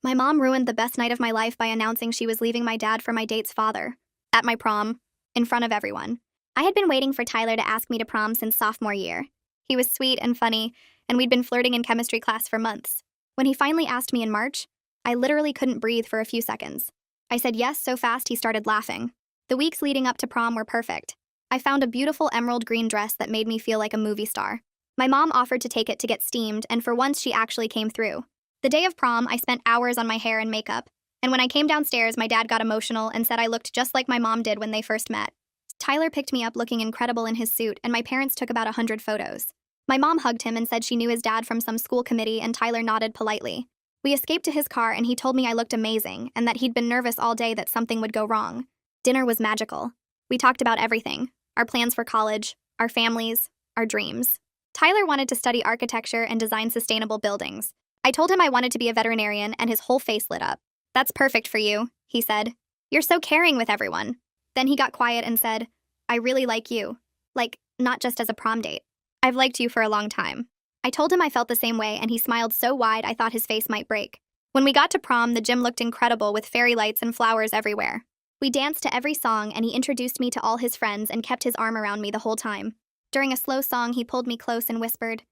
My mom ruined the best night of my life by announcing she was leaving my dad for my date's father. At my prom, in front of everyone. I had been waiting for Tyler to ask me to prom since sophomore year. He was sweet and funny, and we'd been flirting in chemistry class for months. When he finally asked me in March, I literally couldn't breathe for a few seconds. I said yes so fast he started laughing. The weeks leading up to prom were perfect. I found a beautiful emerald green dress that made me feel like a movie star. My mom offered to take it to get steamed, and for once she actually came through. The day of prom, I spent hours on my hair and makeup, and when I came downstairs, my dad got emotional and said I looked just like my mom did when they first met. Tyler picked me up looking incredible in his suit, and my parents took about 100 photos. My mom hugged him and said she knew his dad from some school committee, and Tyler nodded politely. We escaped to his car, and he told me I looked amazing and that he'd been nervous all day that something would go wrong. Dinner was magical. We talked about everything, our plans for college, our families, our dreams. Tyler wanted to study architecture and design sustainable buildings. I told him I wanted to be a veterinarian, and his whole face lit up. "That's perfect for you," he said. "You're so caring with everyone." Then he got quiet and said, "I really like you. Like, not just as a prom date. I've liked you for a long time." I told him I felt the same way, and he smiled so wide I thought his face might break. When we got to prom, the gym looked incredible with fairy lights and flowers everywhere. We danced to every song, and he introduced me to all his friends and kept his arm around me the whole time. During a slow song, he pulled me close and whispered,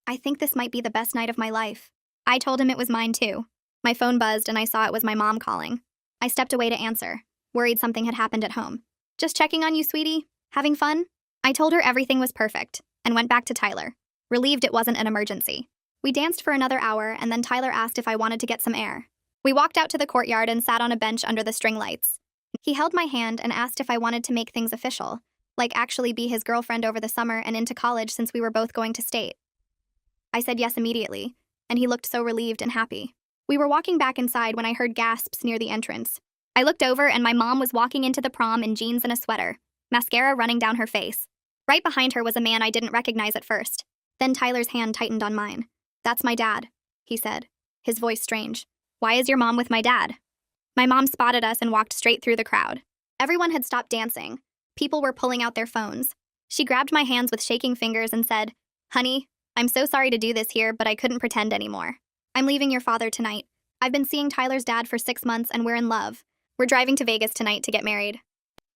"I think this might be the best night of my life." I told him it was mine too. My phone buzzed and I saw it was my mom calling. I stepped away to answer, worried something had happened at home. "Just checking on you, sweetie. Having fun?" I told her everything was perfect and went back to Tyler, relieved it wasn't an emergency. We danced for another hour, and then Tyler asked if I wanted to get some air. We walked out to the courtyard and sat on a bench under the string lights. He held my hand and asked if I wanted to make things official, like actually be his girlfriend over the summer and into college since we were both going to state. I said yes immediately, and he looked so relieved and happy. We were walking back inside when I heard gasps near the entrance. I looked over, and my mom was walking into the prom in jeans and a sweater, mascara running down her face. Right behind her was a man I didn't recognize at first. Then Tyler's hand tightened on mine. "That's my dad," he said, his voice strange. "Why is your mom with my dad?" My mom spotted us and walked straight through the crowd. Everyone had stopped dancing. People were pulling out their phones. She grabbed my hands with shaking fingers and said, "Honey, I'm so sorry to do this here, but I couldn't pretend anymore. I'm leaving your father tonight. I've been seeing Tyler's dad for 6 months, and we're in love. We're driving to Vegas tonight to get married."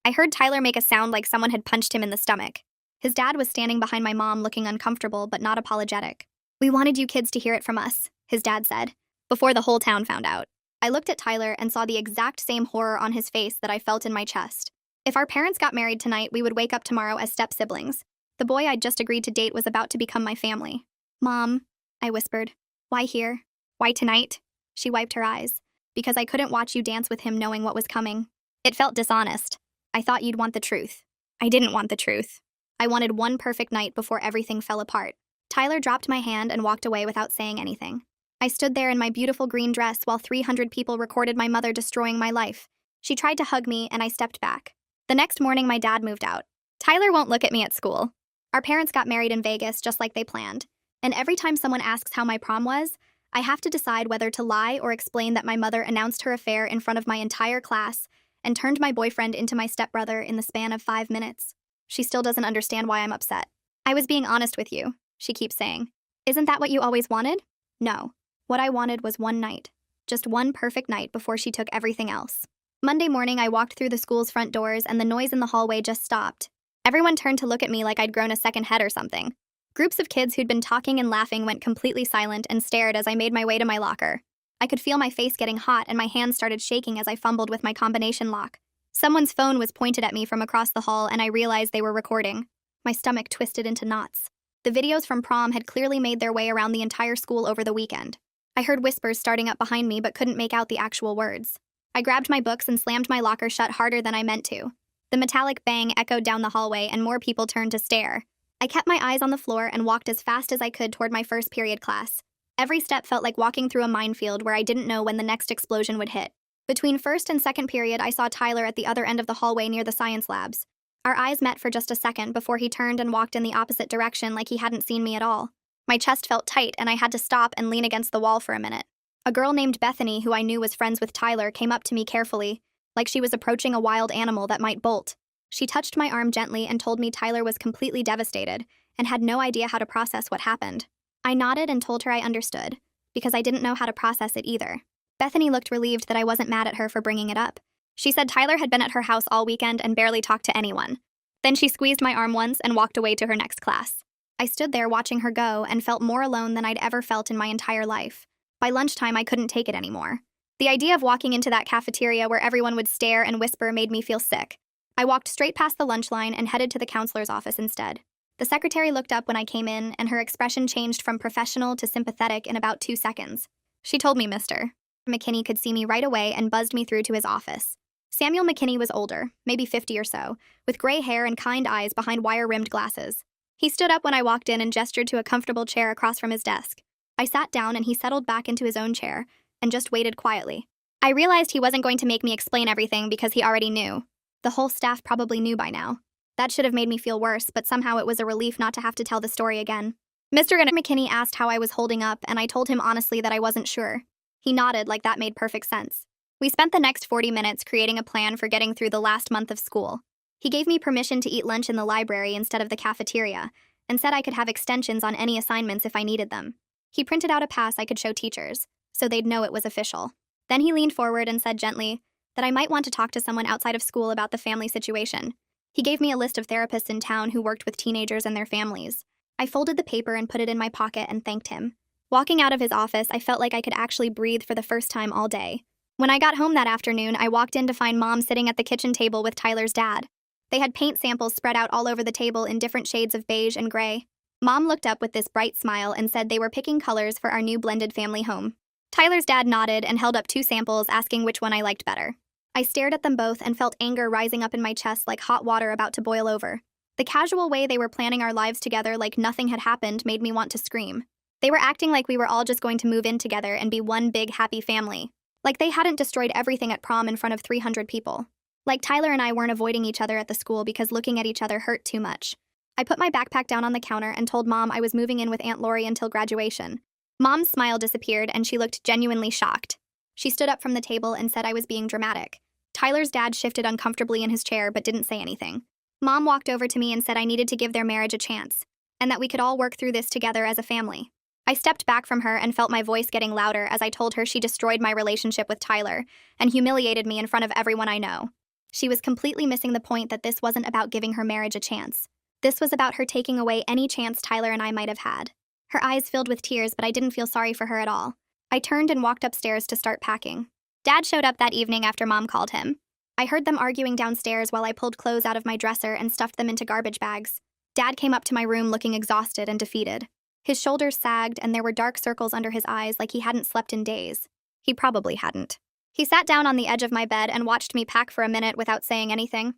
I heard Tyler make a sound like someone had punched him in the stomach. His dad was standing behind my mom looking uncomfortable but not apologetic. "We wanted you kids to hear it from us," his dad said, before the whole town found out. I looked at Tyler and saw the exact same horror on his face that I felt in my chest. If our parents got married tonight, we would wake up tomorrow as step-siblings. The boy I'd just agreed to date was about to become my family. "Mom," I whispered. "Why here? Why tonight?" She wiped her eyes. "Because I couldn't watch you dance with him knowing what was coming. It felt dishonest. I thought you'd want the truth." I didn't want the truth. I wanted one perfect night before everything fell apart. Tyler dropped my hand and walked away without saying anything. I stood there in my beautiful green dress while 300 people recorded my mother destroying my life. She tried to hug me, and I stepped back. The next morning, my dad moved out. Tyler won't look at me at school. Our parents got married in Vegas just like they planned. And every time someone asks how my prom was, I have to decide whether to lie or explain that my mother announced her affair in front of my entire class and turned my boyfriend into my stepbrother in the span of 5 minutes. She still doesn't understand why I'm upset. "I was being honest with you," she keeps saying. "Isn't that what you always wanted?" No. What I wanted was one night. Just one perfect night before she took everything else. Monday morning, I walked through the school's front doors, and the noise in the hallway just stopped. Everyone turned to look at me like I'd grown a second head or something. Groups of kids who'd been talking and laughing went completely silent and stared as I made my way to my locker. I could feel my face getting hot, and my hands started shaking as I fumbled with my combination lock. Someone's phone was pointed at me from across the hall, and I realized they were recording. My stomach twisted into knots. The videos from prom had clearly made their way around the entire school over the weekend. I heard whispers starting up behind me but couldn't make out the actual words. I grabbed my books and slammed my locker shut harder than I meant to. The metallic bang echoed down the hallway, and more people turned to stare. I kept my eyes on the floor and walked as fast as I could toward my first period class. Every step felt like walking through a minefield where I didn't know when the next explosion would hit. Between first and second period, I saw Tyler at the other end of the hallway near the science labs. Our eyes met for just a second before he turned and walked in the opposite direction like he hadn't seen me at all. My chest felt tight, and I had to stop and lean against the wall for a minute. A girl named Bethany, who I knew was friends with Tyler, came up to me carefully, like she was approaching a wild animal that might bolt. She touched my arm gently and told me Tyler was completely devastated and had no idea how to process what happened. I nodded and told her I understood, because I didn't know how to process it either. Bethany looked relieved that I wasn't mad at her for bringing it up. She said Tyler had been at her house all weekend and barely talked to anyone. Then she squeezed my arm once and walked away to her next class. I stood there watching her go and felt more alone than I'd ever felt in my entire life. By lunchtime, I couldn't take it anymore. The idea of walking into that cafeteria where everyone would stare and whisper made me feel sick. I walked straight past the lunch line and headed to the counselor's office instead. The secretary looked up when I came in, and her expression changed from professional to sympathetic in about 2 seconds. She told me Mr. McKinney could see me right away and buzzed me through to his office. Samuel McKinney was older, maybe 50 or so, with gray hair and kind eyes behind wire-rimmed glasses. He stood up when I walked in and gestured to a comfortable chair across from his desk. I sat down and he settled back into his own chair and just waited quietly. I realized he wasn't going to make me explain everything because he already knew. The whole staff probably knew by now. That should have made me feel worse, but somehow it was a relief not to have to tell the story again. Mr. McKinney asked how I was holding up, and I told him honestly that I wasn't sure. He nodded like that made perfect sense. We spent the next 40 minutes creating a plan for getting through the last month of school. He gave me permission to eat lunch in the library instead of the cafeteria, and said I could have extensions on any assignments if I needed them. He printed out a pass I could show teachers, so they'd know it was official. Then he leaned forward and said gently that I might want to talk to someone outside of school about the family situation. He gave me a list of therapists in town who worked with teenagers and their families. I folded the paper and put it in my pocket and thanked him. Walking out of his office, I felt like I could actually breathe for the first time all day. When I got home that afternoon, I walked in to find Mom sitting at the kitchen table with Tyler's dad. They had paint samples spread out all over the table in different shades of beige and gray. Mom looked up with this bright smile and said they were picking colors for our new blended family home. Tyler's dad nodded and held up 2 samples, asking which one I liked better. I stared at them both and felt anger rising up in my chest like hot water about to boil over. The casual way they were planning our lives together like nothing had happened made me want to scream. They were acting like we were all just going to move in together and be one big happy family. Like they hadn't destroyed everything at prom in front of 300 people. Like Tyler and I weren't avoiding each other at the school because looking at each other hurt too much. I put my backpack down on the counter and told Mom I was moving in with Aunt Lori until graduation. Mom's smile disappeared and she looked genuinely shocked. She stood up from the table and said I was being dramatic. Tyler's dad shifted uncomfortably in his chair but didn't say anything. Mom walked over to me and said I needed to give their marriage a chance, and that we could all work through this together as a family. I stepped back from her and felt my voice getting louder as I told her she destroyed my relationship with Tyler and humiliated me in front of everyone I know. She was completely missing the point that this wasn't about giving her marriage a chance. This was about her taking away any chance Tyler and I might have had. Her eyes filled with tears, but I didn't feel sorry for her at all. I turned and walked upstairs to start packing. Dad showed up that evening after Mom called him. I heard them arguing downstairs while I pulled clothes out of my dresser and stuffed them into garbage bags. Dad came up to my room looking exhausted and defeated. His shoulders sagged and there were dark circles under his eyes like he hadn't slept in days. He probably hadn't. He sat down on the edge of my bed and watched me pack for a minute without saying anything.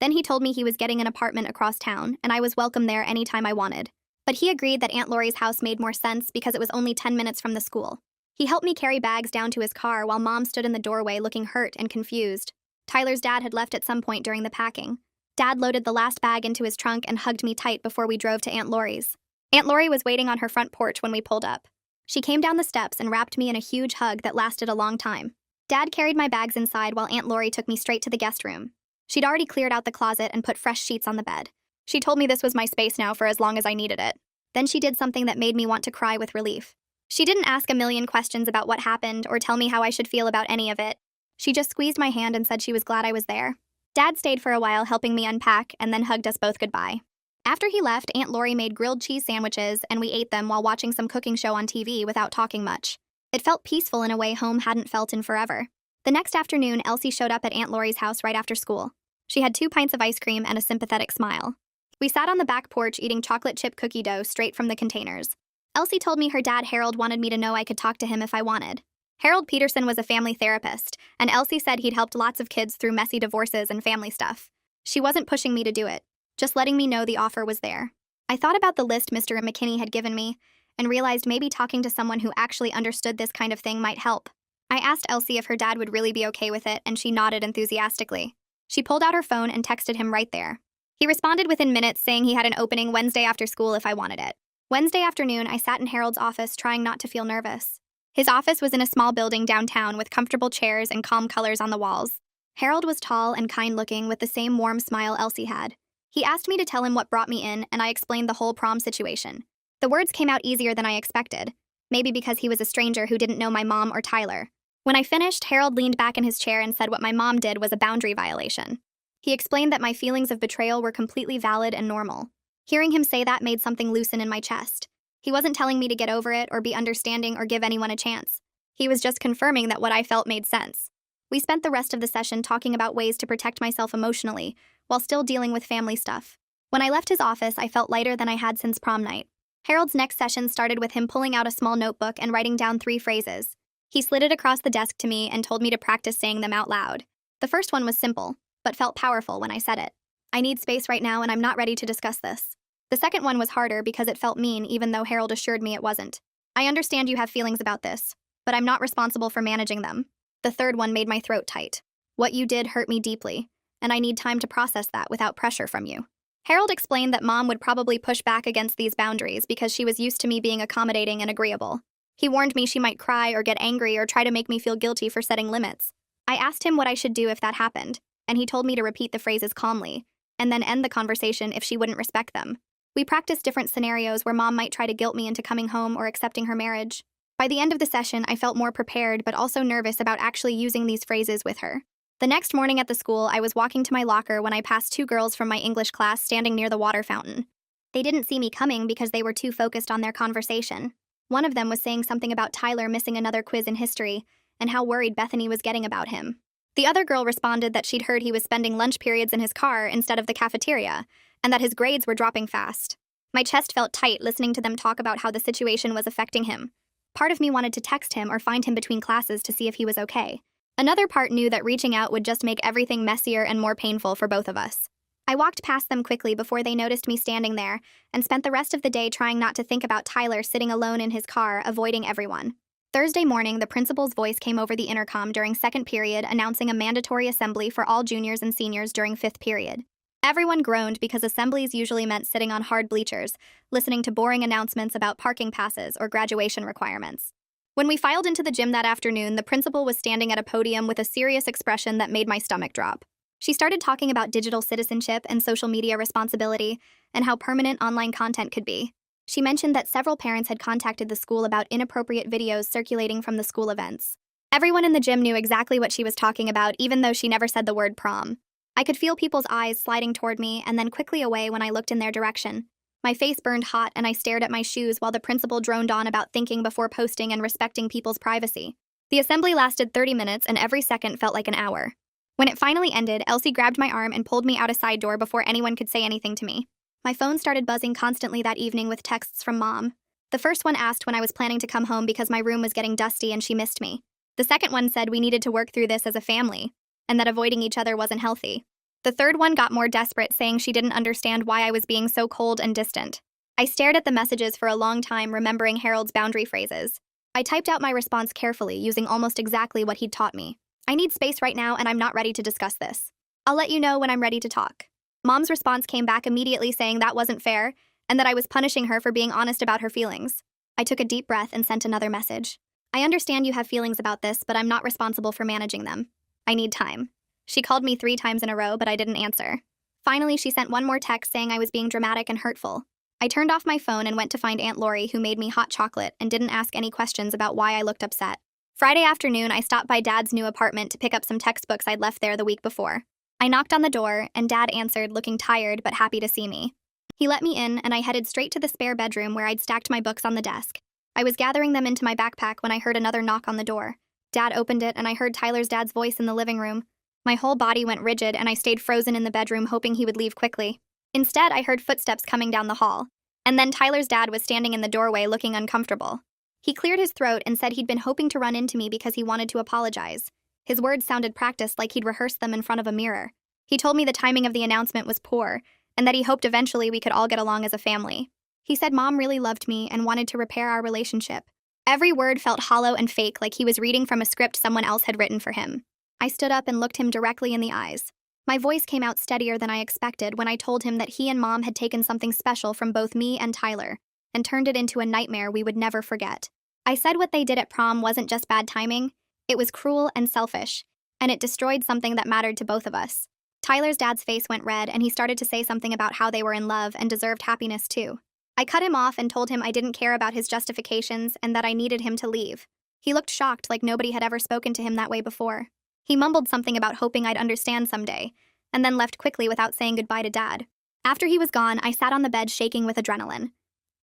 Then he told me he was getting an apartment across town and I was welcome there anytime I wanted. But he agreed that Aunt Lori's house made more sense because it was only 10 minutes from the school. He helped me carry bags down to his car while Mom stood in the doorway looking hurt and confused. Tyler's dad had left at some point during the packing. Dad loaded the last bag into his trunk and hugged me tight before we drove to Aunt Lori's. Aunt Lori was waiting on her front porch when we pulled up. She came down the steps and wrapped me in a huge hug that lasted a long time. Dad carried my bags inside while Aunt Lori took me straight to the guest room. She'd already cleared out the closet and put fresh sheets on the bed. She told me this was my space now for as long as I needed it. Then she did something that made me want to cry with relief. She didn't ask a million questions about what happened or tell me how I should feel about any of it. She just squeezed my hand and said she was glad I was there. Dad stayed for a while helping me unpack and then hugged us both goodbye. After he left, Aunt Lori made grilled cheese sandwiches and we ate them while watching some cooking show on TV without talking much. It felt peaceful in a way home hadn't felt in forever. The next afternoon, Elsie showed up at Aunt Lori's house right after school. She had 2 pints of ice cream and a sympathetic smile. We sat on the back porch eating chocolate chip cookie dough straight from the containers. Elsie told me her dad Harold wanted me to know I could talk to him if I wanted. Harold Peterson was a family therapist, and Elsie said he'd helped lots of kids through messy divorces and family stuff. She wasn't pushing me to do it, just letting me know the offer was there. I thought about the list Mr. McKinney had given me, and realized maybe talking to someone who actually understood this kind of thing might help. I asked Elsie if her dad would really be okay with it, and she nodded enthusiastically. She pulled out her phone and texted him right there. He responded within minutes saying he had an opening Wednesday after school if I wanted it. Wednesday afternoon, I sat in Harold's office trying not to feel nervous. His office was in a small building downtown with comfortable chairs and calm colors on the walls. Harold was tall and kind-looking with the same warm smile Elsie had. He asked me to tell him what brought me in, and I explained the whole prom situation. The words came out easier than I expected, maybe because he was a stranger who didn't know my mom or Tyler. When I finished, Harold leaned back in his chair and said what my mom did was a boundary violation. He explained that my feelings of betrayal were completely valid and normal. Hearing him say that made something loosen in my chest. He wasn't telling me to get over it or be understanding or give anyone a chance. He was just confirming that what I felt made sense. We spent the rest of the session talking about ways to protect myself emotionally, while still dealing with family stuff. When I left his office, I felt lighter than I had since prom night. Harold's next session started with him pulling out a small notebook and writing down 3 phrases. He slid it across the desk to me and told me to practice saying them out loud. The first one was simple, but felt powerful when I said it. I need space right now and I'm not ready to discuss this. The second one was harder because it felt mean even though Harold assured me it wasn't. I understand you have feelings about this, but I'm not responsible for managing them. The third one made my throat tight. What you did hurt me deeply, and I need time to process that without pressure from you. Harold explained that Mom would probably push back against these boundaries because she was used to me being accommodating and agreeable. He warned me she might cry or get angry or try to make me feel guilty for setting limits. I asked him what I should do if that happened, and he told me to repeat the phrases calmly, and then end the conversation if she wouldn't respect them. We practiced different scenarios where Mom might try to guilt me into coming home or accepting her marriage. By the end of the session, I felt more prepared but also nervous about actually using these phrases with her. The next morning at the school, I was walking to my locker when I passed 2 girls from my English class standing near the water fountain. They didn't see me coming because they were too focused on their conversation. One of them was saying something about Tyler missing another quiz in history and how worried Bethany was getting about him. The other girl responded that she'd heard he was spending lunch periods in his car instead of the cafeteria, and that his grades were dropping fast. My chest felt tight listening to them talk about how the situation was affecting him. Part of me wanted to text him or find him between classes to see if he was okay. Another part knew that reaching out would just make everything messier and more painful for both of us. I walked past them quickly before they noticed me standing there and spent the rest of the day trying not to think about Tyler sitting alone in his car, avoiding everyone. Thursday morning, the principal's voice came over the intercom during second period announcing a mandatory assembly for all juniors and seniors during fifth period. Everyone groaned because assemblies usually meant sitting on hard bleachers, listening to boring announcements about parking passes or graduation requirements. When we filed into the gym that afternoon, the principal was standing at a podium with a serious expression that made my stomach drop. She started talking about digital citizenship and social media responsibility and how permanent online content could be. She mentioned that several parents had contacted the school about inappropriate videos circulating from the school events. Everyone in the gym knew exactly what she was talking about, even though she never said the word prom. I could feel people's eyes sliding toward me and then quickly away when I looked in their direction. My face burned hot and I stared at my shoes while the principal droned on about thinking before posting and respecting people's privacy. The assembly lasted 30 minutes and every second felt like an hour. When it finally ended, Elsie grabbed my arm and pulled me out a side door before anyone could say anything to me. My phone started buzzing constantly that evening with texts from Mom. The first one asked when I was planning to come home because my room was getting dusty and she missed me. The second one said we needed to work through this as a family, and that avoiding each other wasn't healthy. The third one got more desperate, saying she didn't understand why I was being so cold and distant. I stared at the messages for a long time, remembering Harold's boundary phrases. I typed out my response carefully, using almost exactly what he'd taught me. I need space right now and I'm not ready to discuss this. I'll let you know when I'm ready to talk. Mom's response came back immediately saying that wasn't fair and that I was punishing her for being honest about her feelings. I took a deep breath and sent another message. I understand you have feelings about this, but I'm not responsible for managing them. I need time. She called me 3 times in a row, but I didn't answer. Finally, she sent one more text saying I was being dramatic and hurtful. I turned off my phone and went to find Aunt Lori, who made me hot chocolate and didn't ask any questions about why I looked upset. Friday afternoon, I stopped by Dad's new apartment to pick up some textbooks I'd left there the week before. I knocked on the door, and Dad answered, looking tired but happy to see me. He let me in, and I headed straight to the spare bedroom where I'd stacked my books on the desk. I was gathering them into my backpack when I heard another knock on the door. Dad opened it, and I heard Tyler's dad's voice in the living room. My whole body went rigid, and I stayed frozen in the bedroom hoping he would leave quickly. Instead, I heard footsteps coming down the hall. And then Tyler's dad was standing in the doorway looking uncomfortable. He cleared his throat and said he'd been hoping to run into me because he wanted to apologize. His words sounded practiced, like he'd rehearsed them in front of a mirror. He told me the timing of the announcement was poor, and that he hoped eventually we could all get along as a family. He said Mom really loved me and wanted to repair our relationship. Every word felt hollow and fake, like he was reading from a script someone else had written for him. I stood up and looked him directly in the eyes. My voice came out steadier than I expected when I told him that he and Mom had taken something special from both me and Tyler and turned it into a nightmare we would never forget. I said what they did at prom wasn't just bad timing, it was cruel and selfish, and it destroyed something that mattered to both of us. Tyler's dad's face went red and he started to say something about how they were in love and deserved happiness too. I cut him off and told him I didn't care about his justifications and that I needed him to leave. He looked shocked, like nobody had ever spoken to him that way before. He mumbled something about hoping I'd understand someday, and then left quickly without saying goodbye to Dad. After he was gone, I sat on the bed shaking with adrenaline.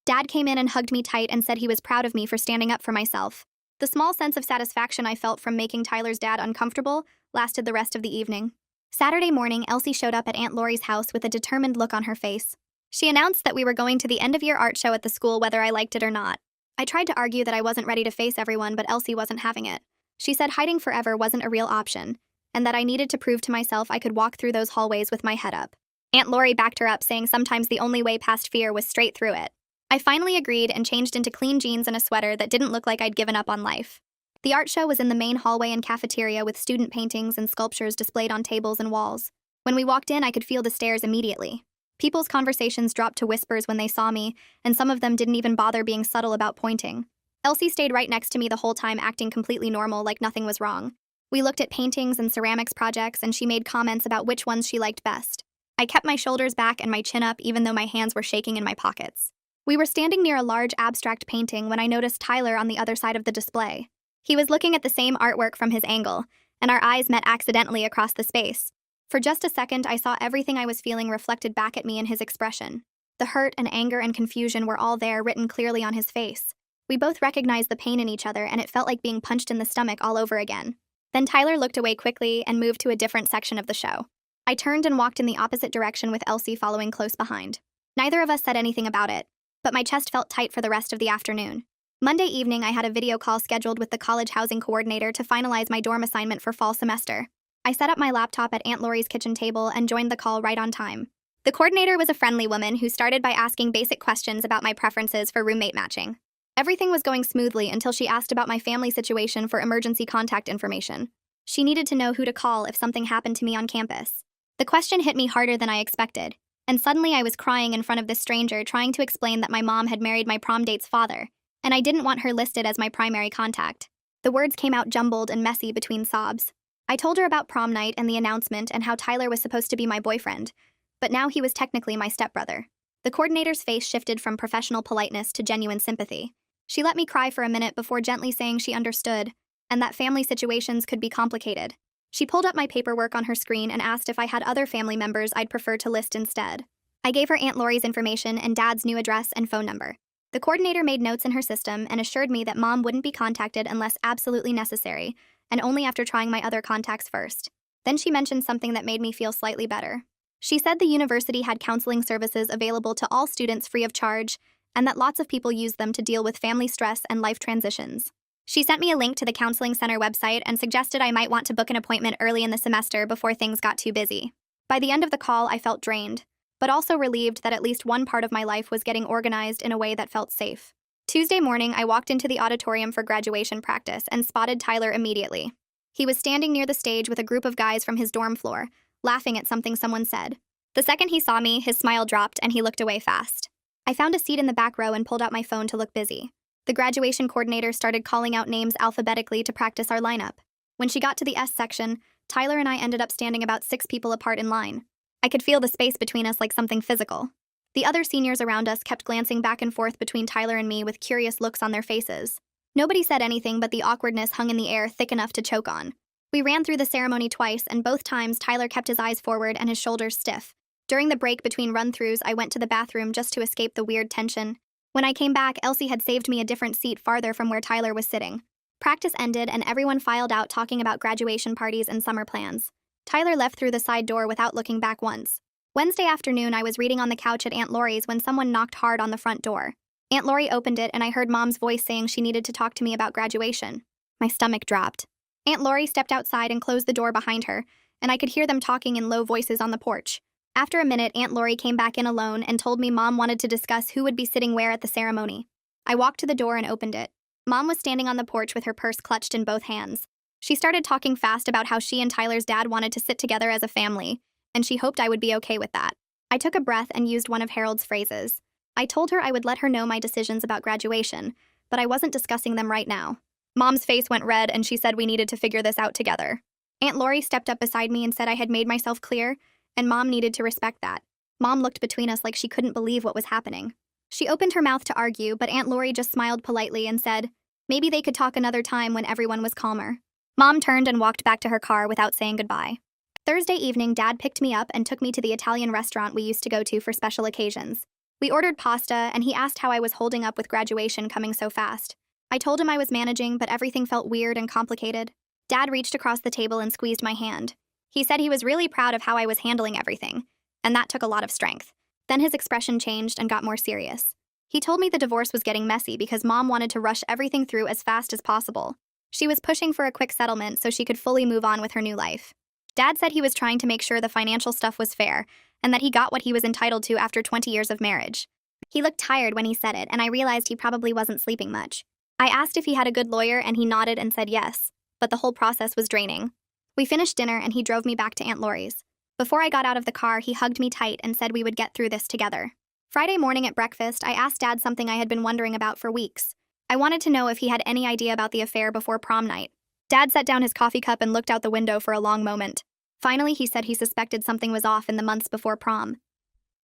Dad came in and hugged me tight and said he was proud of me for standing up for myself. The small sense of satisfaction I felt from making Tyler's dad uncomfortable lasted the rest of the evening. Saturday morning, Elsie showed up at Aunt Lori's house with a determined look on her face. She announced that we were going to the end-of-year art show at the school whether I liked it or not. I tried to argue that I wasn't ready to face everyone, but Elsie wasn't having it. She said hiding forever wasn't a real option, and that I needed to prove to myself I could walk through those hallways with my head up. Aunt Lori backed her up, saying sometimes the only way past fear was straight through it. I finally agreed and changed into clean jeans and a sweater that didn't look like I'd given up on life. The art show was in the main hallway and cafeteria with student paintings and sculptures displayed on tables and walls. When we walked in, I could feel the stares immediately. People's conversations dropped to whispers when they saw me, and some of them didn't even bother being subtle about pointing. Elsie stayed right next to me the whole time, acting completely normal, like nothing was wrong. We looked at paintings and ceramics projects, and she made comments about which ones she liked best. I kept my shoulders back and my chin up, even though my hands were shaking in my pockets. We were standing near a large abstract painting when I noticed Tyler on the other side of the display. He was looking at the same artwork from his angle, and our eyes met accidentally across the space. For just a second, I saw everything I was feeling reflected back at me in his expression. The hurt and anger and confusion were all there, written clearly on his face. We both recognized the pain in each other, and it felt like being punched in the stomach all over again. Then Tyler looked away quickly and moved to a different section of the show. I turned and walked in the opposite direction with Elsie following close behind. Neither of us said anything about it, but my chest felt tight for the rest of the afternoon. Monday evening, I had a video call scheduled with the college housing coordinator to finalize my dorm assignment for fall semester. I set up my laptop at Aunt Lori's kitchen table and joined the call right on time. The coordinator was a friendly woman who started by asking basic questions about my preferences for roommate matching. Everything was going smoothly until she asked about my family situation for emergency contact information. She needed to know who to call if something happened to me on campus. The question hit me harder than I expected, and suddenly I was crying in front of this stranger, trying to explain that my mom had married my prom date's father, and I didn't want her listed as my primary contact. The words came out jumbled and messy between sobs. I told her about prom night and the announcement and how Tyler was supposed to be my boyfriend, but now he was technically my stepbrother. The coordinator's face shifted from professional politeness to genuine sympathy. She let me cry for a minute before gently saying she understood, and that family situations could be complicated. She pulled up my paperwork on her screen and asked if I had other family members I'd prefer to list instead. I gave her Aunt Lori's information and Dad's new address and phone number. The coordinator made notes in her system and assured me that Mom wouldn't be contacted unless absolutely necessary, and only after trying my other contacts first. Then she mentioned something that made me feel slightly better. She said the university had counseling services available to all students free of charge, and that lots of people use them to deal with family stress and life transitions. She sent me a link to the counseling center website and suggested I might want to book an appointment early in the semester before things got too busy. By the end of the call, I felt drained, but also relieved that at least one part of my life was getting organized in a way that felt safe. Tuesday morning, I walked into the auditorium for graduation practice and spotted Tyler immediately. He was standing near the stage with a group of guys from his dorm floor, laughing at something someone said. The second he saw me, his smile dropped and he looked away fast. I found a seat in the back row and pulled out my phone to look busy. The graduation coordinator started calling out names alphabetically to practice our lineup. When she got to the S section, Tyler and I ended up standing about 6 people apart in line. I could feel the space between us like something physical. The other seniors around us kept glancing back and forth between Tyler and me with curious looks on their faces. Nobody said anything, but the awkwardness hung in the air thick enough to choke on. We ran through the ceremony twice, and both times Tyler kept his eyes forward and his shoulders stiff. During the break between run-throughs, I went to the bathroom just to escape the weird tension. When I came back, Elsie had saved me a different seat farther from where Tyler was sitting. Practice ended, and everyone filed out talking about graduation parties and summer plans. Tyler left through the side door without looking back once. Wednesday afternoon, I was reading on the couch at Aunt Lori's when someone knocked hard on the front door. Aunt Lori opened it, and I heard Mom's voice saying she needed to talk to me about graduation. My stomach dropped. Aunt Lori stepped outside and closed the door behind her, and I could hear them talking in low voices on the porch. After a minute, Aunt Lori came back in alone and told me Mom wanted to discuss who would be sitting where at the ceremony. I walked to the door and opened it. Mom was standing on the porch with her purse clutched in both hands. She started talking fast about how she and Tyler's dad wanted to sit together as a family, and she hoped I would be okay with that. I took a breath and used one of Harold's phrases. I told her I would let her know my decisions about graduation, but I wasn't discussing them right now. Mom's face went red and she said we needed to figure this out together. Aunt Lori stepped up beside me and said I had made myself clear, and Mom needed to respect that. Mom looked between us like she couldn't believe what was happening. She opened her mouth to argue, but Aunt Lori just smiled politely and said, Maybe they could talk another time when everyone was calmer. Mom turned and walked back to her car without saying goodbye. Thursday evening, Dad picked me up and took me to the Italian restaurant we used to go to for special occasions. We ordered pasta, and he asked how I was holding up with graduation coming so fast. I told him I was managing, but everything felt weird and complicated. Dad reached across the table and squeezed my hand. He said he was really proud of how I was handling everything, and that took a lot of strength. Then his expression changed and got more serious. He told me the divorce was getting messy because Mom wanted to rush everything through as fast as possible. She was pushing for a quick settlement so she could fully move on with her new life. Dad said he was trying to make sure the financial stuff was fair and that he got what he was entitled to after 20 years of marriage. He looked tired when he said it, and I realized he probably wasn't sleeping much. I asked if he had a good lawyer, and he nodded and said yes, but the whole process was draining. We finished dinner, and he drove me back to Aunt Lori's. Before I got out of the car, he hugged me tight and said we would get through this together. Friday morning at breakfast, I asked Dad something I had been wondering about for weeks. I wanted to know if he had any idea about the affair before prom night. Dad set down his coffee cup and looked out the window for a long moment. Finally, he said he suspected something was off in the months before prom.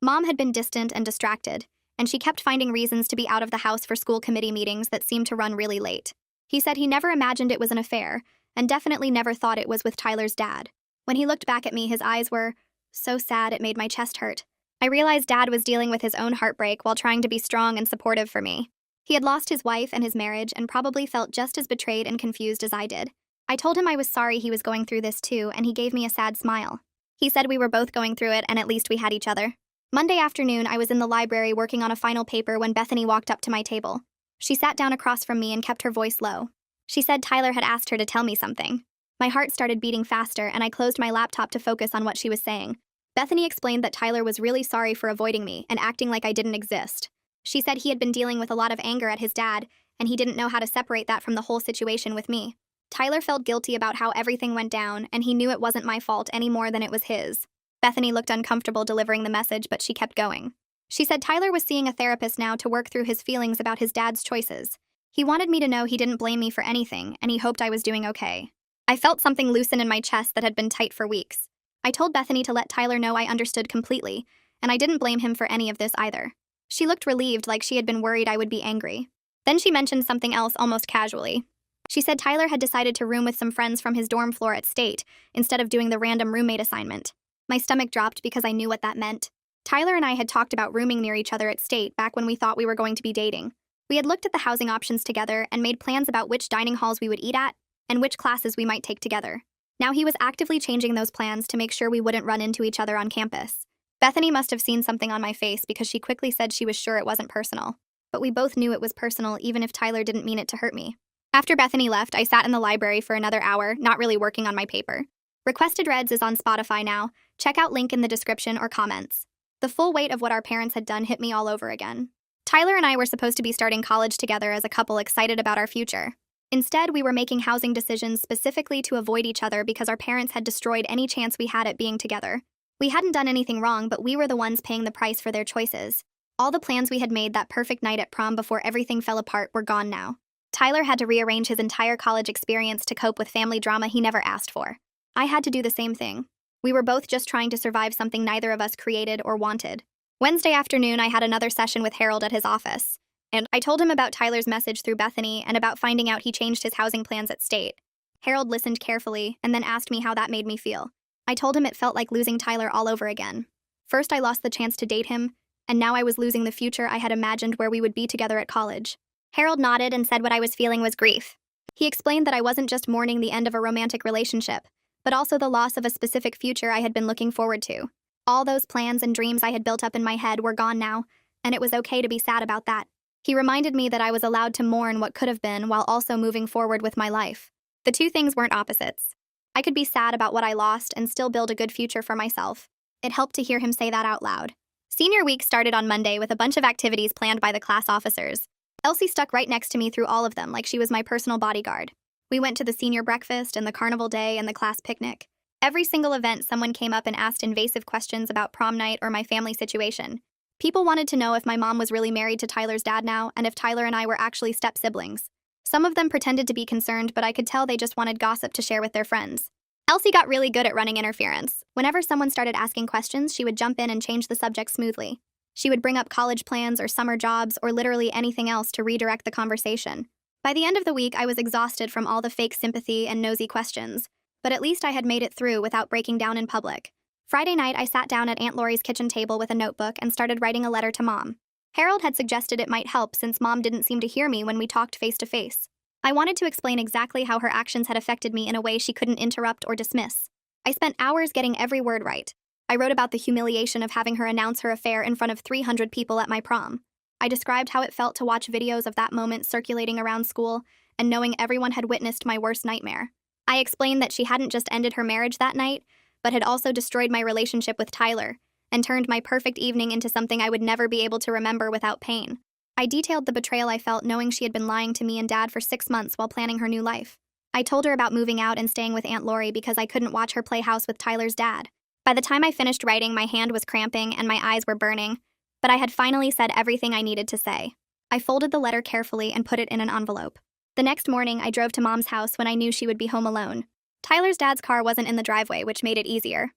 Mom had been distant and distracted, and she kept finding reasons to be out of the house for school committee meetings that seemed to run really late. He said he never imagined it was an affair, and definitely never thought it was with Tyler's dad. When he looked back at me, his eyes were so sad it made my chest hurt. I realized Dad was dealing with his own heartbreak while trying to be strong and supportive for me. He had lost his wife and his marriage and probably felt just as betrayed and confused as I did. I told him I was sorry he was going through this too, and he gave me a sad smile. He said we were both going through it and at least we had each other. Monday afternoon, I was in the library working on a final paper when Bethany walked up to my table. She sat down across from me and kept her voice low. She said Tyler had asked her to tell me something. My heart started beating faster, and I closed my laptop to focus on what she was saying. Bethany explained that Tyler was really sorry for avoiding me and acting like I didn't exist. She said he had been dealing with a lot of anger at his dad, and he didn't know how to separate that from the whole situation with me. Tyler felt guilty about how everything went down, and he knew it wasn't my fault any more than it was his. Bethany looked uncomfortable delivering the message, but she kept going. She said Tyler was seeing a therapist now to work through his feelings about his dad's choices. He wanted me to know he didn't blame me for anything, and he hoped I was doing okay. I felt something loosen in my chest that had been tight for weeks. I told Bethany to let Tyler know I understood completely, and I didn't blame him for any of this either. She looked relieved, like she had been worried I would be angry. Then she mentioned something else almost casually. She said Tyler had decided to room with some friends from his dorm floor at State, instead of doing the random roommate assignment. My stomach dropped because I knew what that meant. Tyler and I had talked about rooming near each other at State back when we thought we were going to be dating. We had looked at the housing options together and made plans about which dining halls we would eat at and which classes we might take together. Now he was actively changing those plans to make sure we wouldn't run into each other on campus. Bethany must have seen something on my face because she quickly said she was sure it wasn't personal. But we both knew it was personal even if Tyler didn't mean it to hurt me. After Bethany left, I sat in the library for another hour, not really working on my paper. Requested Reds is on Spotify now. Check out link in the description or comments. The full weight of what our parents had done hit me all over again. Tyler and I were supposed to be starting college together as a couple excited about our future. Instead, we were making housing decisions specifically to avoid each other because our parents had destroyed any chance we had at being together. We hadn't done anything wrong, but we were the ones paying the price for their choices. All the plans we had made that perfect night at prom before everything fell apart were gone now. Tyler had to rearrange his entire college experience to cope with family drama he never asked for. I had to do the same thing. We were both just trying to survive something neither of us created or wanted. Wednesday afternoon, I had another session with Harold at his office, and I told him about Tyler's message through Bethany and about finding out he changed his housing plans at State. Harold listened carefully and then asked me how that made me feel. I told him it felt like losing Tyler all over again. First, I lost the chance to date him, and now I was losing the future I had imagined where we would be together at college. Harold nodded and said what I was feeling was grief. He explained that I wasn't just mourning the end of a romantic relationship, but also the loss of a specific future I had been looking forward to. All those plans and dreams I had built up in my head were gone now, and it was okay to be sad about that. He reminded me that I was allowed to mourn what could have been while also moving forward with my life. The two things weren't opposites. I could be sad about what I lost and still build a good future for myself. It helped to hear him say that out loud. Senior week started on Monday with a bunch of activities planned by the class officers. Elsie stuck right next to me through all of them like she was my personal bodyguard. We went to the senior breakfast and the carnival day and the class picnic. Every single event, someone came up and asked invasive questions about prom night or my family situation. People wanted to know if my mom was really married to Tyler's dad now and if Tyler and I were actually step-siblings. Some of them pretended to be concerned, but I could tell they just wanted gossip to share with their friends. Elsie got really good at running interference. Whenever someone started asking questions, she would jump in and change the subject smoothly. She would bring up college plans or summer jobs or literally anything else to redirect the conversation. By the end of the week, I was exhausted from all the fake sympathy and nosy questions, but at least I had made it through without breaking down in public. Friday night, I sat down at Aunt Lori's kitchen table with a notebook and started writing a letter to Mom. Harold had suggested it might help since Mom didn't seem to hear me when we talked face to face. I wanted to explain exactly how her actions had affected me in a way she couldn't interrupt or dismiss. I spent hours getting every word right. I wrote about the humiliation of having her announce her affair in front of 300 people at my prom. I described how it felt to watch videos of that moment circulating around school and knowing everyone had witnessed my worst nightmare. I explained that she hadn't just ended her marriage that night, but had also destroyed my relationship with Tyler and turned my perfect evening into something I would never be able to remember without pain. I detailed the betrayal I felt knowing she had been lying to me and Dad for 6 months while planning her new life. I told her about moving out and staying with Aunt Lori because I couldn't watch her play house with Tyler's dad. By the time I finished writing, my hand was cramping and my eyes were burning, but I had finally said everything I needed to say. I folded the letter carefully and put it in an envelope. The next morning, I drove to Mom's house when I knew she would be home alone. Tyler's dad's car wasn't in the driveway, which made it easier.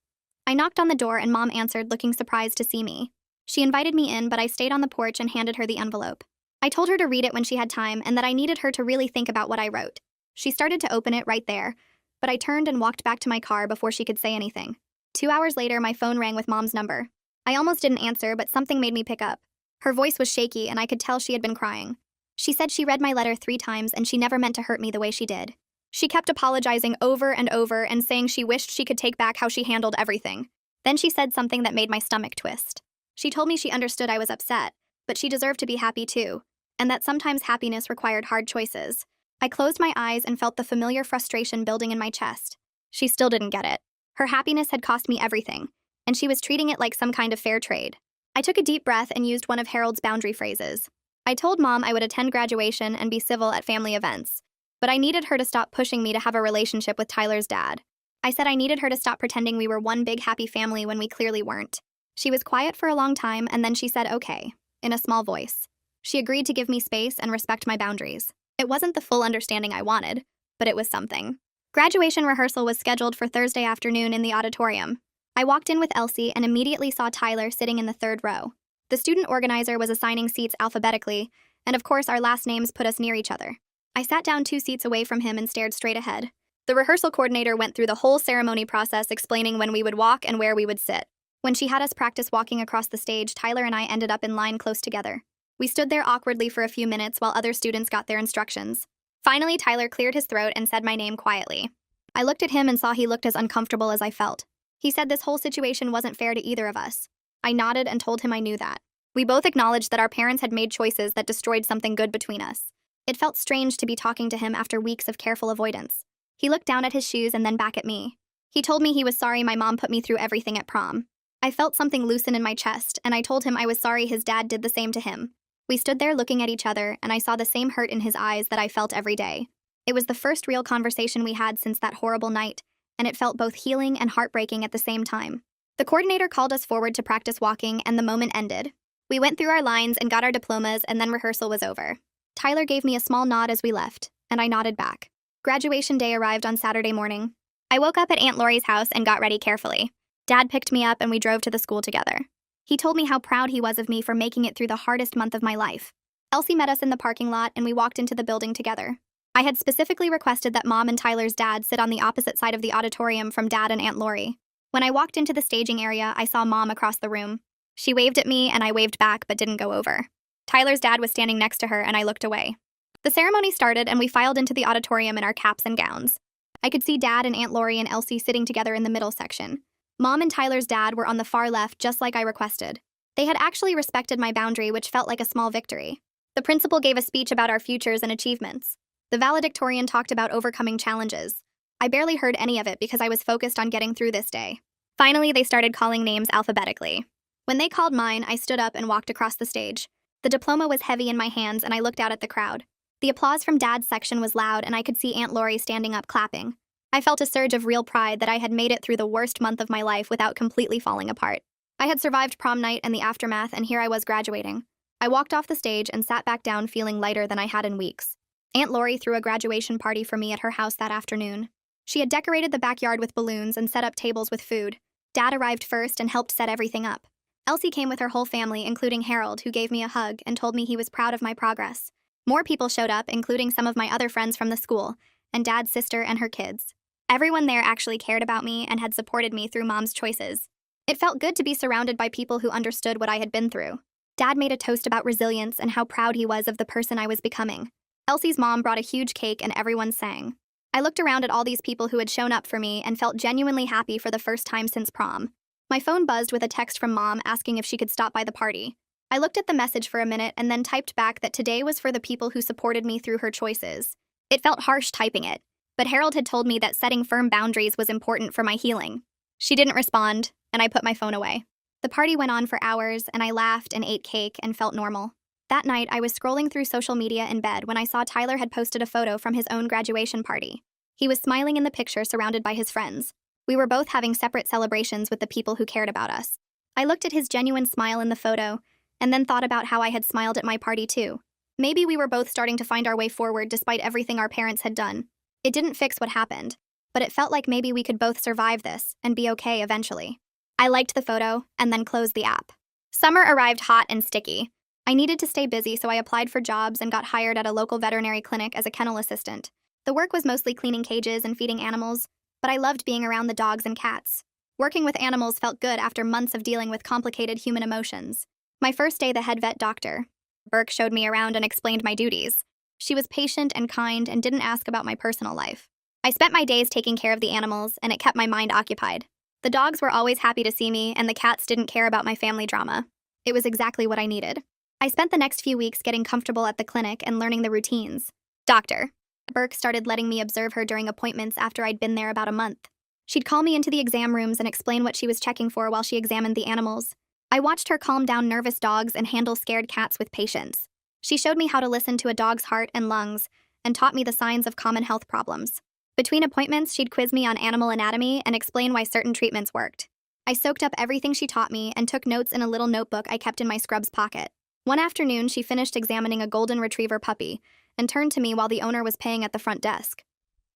I knocked on the door and Mom answered, looking surprised to see me. She invited me in, but I stayed on the porch and handed her the envelope. I told her to read it when she had time and that I needed her to really think about what I wrote. She started to open it right there, but I turned and walked back to my car before she could say anything. 2 hours later, my phone rang with Mom's number. I almost didn't answer, but something made me pick up. Her voice was shaky and I could tell she had been crying. She said she read my letter 3 times and she never meant to hurt me the way she did. She kept apologizing over and over and saying she wished she could take back how she handled everything. Then she said something that made my stomach twist. She told me she understood I was upset, but she deserved to be happy too, and that sometimes happiness required hard choices. I closed my eyes and felt the familiar frustration building in my chest. She still didn't get it. Her happiness had cost me everything, and she was treating it like some kind of fair trade. I took a deep breath and used one of Harold's boundary phrases. I told Mom I would attend graduation and be civil at family events, but I needed her to stop pushing me to have a relationship with Tyler's dad. I said I needed her to stop pretending we were one big happy family when we clearly weren't. She was quiet for a long time, and then she said okay, in a small voice. She agreed to give me space and respect my boundaries. It wasn't the full understanding I wanted, but it was something. Graduation rehearsal was scheduled for Thursday afternoon in the auditorium. I walked in with Elsie and immediately saw Tyler sitting in the 3rd row. The student organizer was assigning seats alphabetically, and of course our last names put us near each other. I sat down 2 seats away from him and stared straight ahead. The rehearsal coordinator went through the whole ceremony process explaining when we would walk and where we would sit. When she had us practice walking across the stage, Tyler and I ended up in line close together. We stood there awkwardly for a few minutes while other students got their instructions. Finally, Tyler cleared his throat and said my name quietly. I looked at him and saw he looked as uncomfortable as I felt. He said this whole situation wasn't fair to either of us. I nodded and told him I knew that. We both acknowledged that our parents had made choices that destroyed something good between us. It felt strange to be talking to him after weeks of careful avoidance. He looked down at his shoes and then back at me. He told me he was sorry my mom put me through everything at prom. I felt something loosen in my chest, and I told him I was sorry his dad did the same to him. We stood there looking at each other, and I saw the same hurt in his eyes that I felt every day. It was the first real conversation we had since that horrible night, and it felt both healing and heartbreaking at the same time. The coordinator called us forward to practice walking, and the moment ended. We went through our lines and got our diplomas, and then rehearsal was over. Tyler gave me a small nod as we left, and I nodded back. Graduation day arrived on Saturday morning. I woke up at Aunt Lori's house and got ready carefully. Dad picked me up and we drove to the school together. He told me how proud he was of me for making it through the hardest month of my life. Elsie met us in the parking lot and we walked into the building together. I had specifically requested that Mom and Tyler's dad sit on the opposite side of the auditorium from Dad and Aunt Lori. When I walked into the staging area, I saw Mom across the room. She waved at me and I waved back but didn't go over. Tyler's dad was standing next to her and I looked away. The ceremony started and we filed into the auditorium in our caps and gowns. I could see Dad and Aunt Lori and Elsie sitting together in the middle section. Mom and Tyler's dad were on the far left just like I requested. They had actually respected my boundary, which felt like a small victory. The principal gave a speech about our futures and achievements. The valedictorian talked about overcoming challenges. I barely heard any of it because I was focused on getting through this day. Finally, they started calling names alphabetically. When they called mine, I stood up and walked across the stage. The diploma was heavy in my hands and I looked out at the crowd. The applause from Dad's section was loud and I could see Aunt Lori standing up clapping. I felt a surge of real pride that I had made it through the worst month of my life without completely falling apart. I had survived prom night and the aftermath, and here I was graduating. I walked off the stage and sat back down feeling lighter than I had in weeks. Aunt Lori threw a graduation party for me at her house that afternoon. She had decorated the backyard with balloons and set up tables with food. Dad arrived first and helped set everything up. Elsie came with her whole family, including Harold, who gave me a hug and told me he was proud of my progress. More people showed up, including some of my other friends from the school, and Dad's sister and her kids. Everyone there actually cared about me and had supported me through Mom's choices. It felt good to be surrounded by people who understood what I had been through. Dad made a toast about resilience and how proud he was of the person I was becoming. Elsie's mom brought a huge cake and everyone sang. I looked around at all these people who had shown up for me and felt genuinely happy for the first time since prom. My phone buzzed with a text from Mom asking if she could stop by the party. I looked at the message for a minute and then typed back that today was for the people who supported me through her choices. It felt harsh typing it, but Harold had told me that setting firm boundaries was important for my healing. She didn't respond, and I put my phone away. The party went on for hours, and I laughed and ate cake and felt normal. That night, I was scrolling through social media in bed when I saw Tyler had posted a photo from his own graduation party. He was smiling in the picture surrounded by his friends. We were both having separate celebrations with the people who cared about us. I looked at his genuine smile in the photo, and then thought about how I had smiled at my party too. Maybe we were both starting to find our way forward despite everything our parents had done. It didn't fix what happened, but it felt like maybe we could both survive this and be okay eventually. I liked the photo and then closed the app. Summer arrived hot and sticky. I needed to stay busy, so I applied for jobs and got hired at a local veterinary clinic as a kennel assistant. The work was mostly cleaning cages and feeding animals, but I loved being around the dogs and cats. Working with animals felt good after months of dealing with complicated human emotions. My first day, the head vet doctor, Burke, showed me around and explained my duties. She was patient and kind and didn't ask about my personal life. I spent my days taking care of the animals, and it kept my mind occupied. The dogs were always happy to see me, and the cats didn't care about my family drama. It was exactly what I needed. I spent the next few weeks getting comfortable at the clinic and learning the routines. Doctor Burke started letting me observe her during appointments after I'd been there about a month. She'd call me into the exam rooms and explain what she was checking for while she examined the animals. I watched her calm down nervous dogs and handle scared cats with patience. She showed me how to listen to a dog's heart and lungs and taught me the signs of common health problems. Between appointments, she'd quiz me on animal anatomy and explain why certain treatments worked. I soaked up everything she taught me and took notes in a little notebook I kept in my scrubs pocket. One afternoon, she finished examining a golden retriever puppy and turned to me while the owner was paying at the front desk.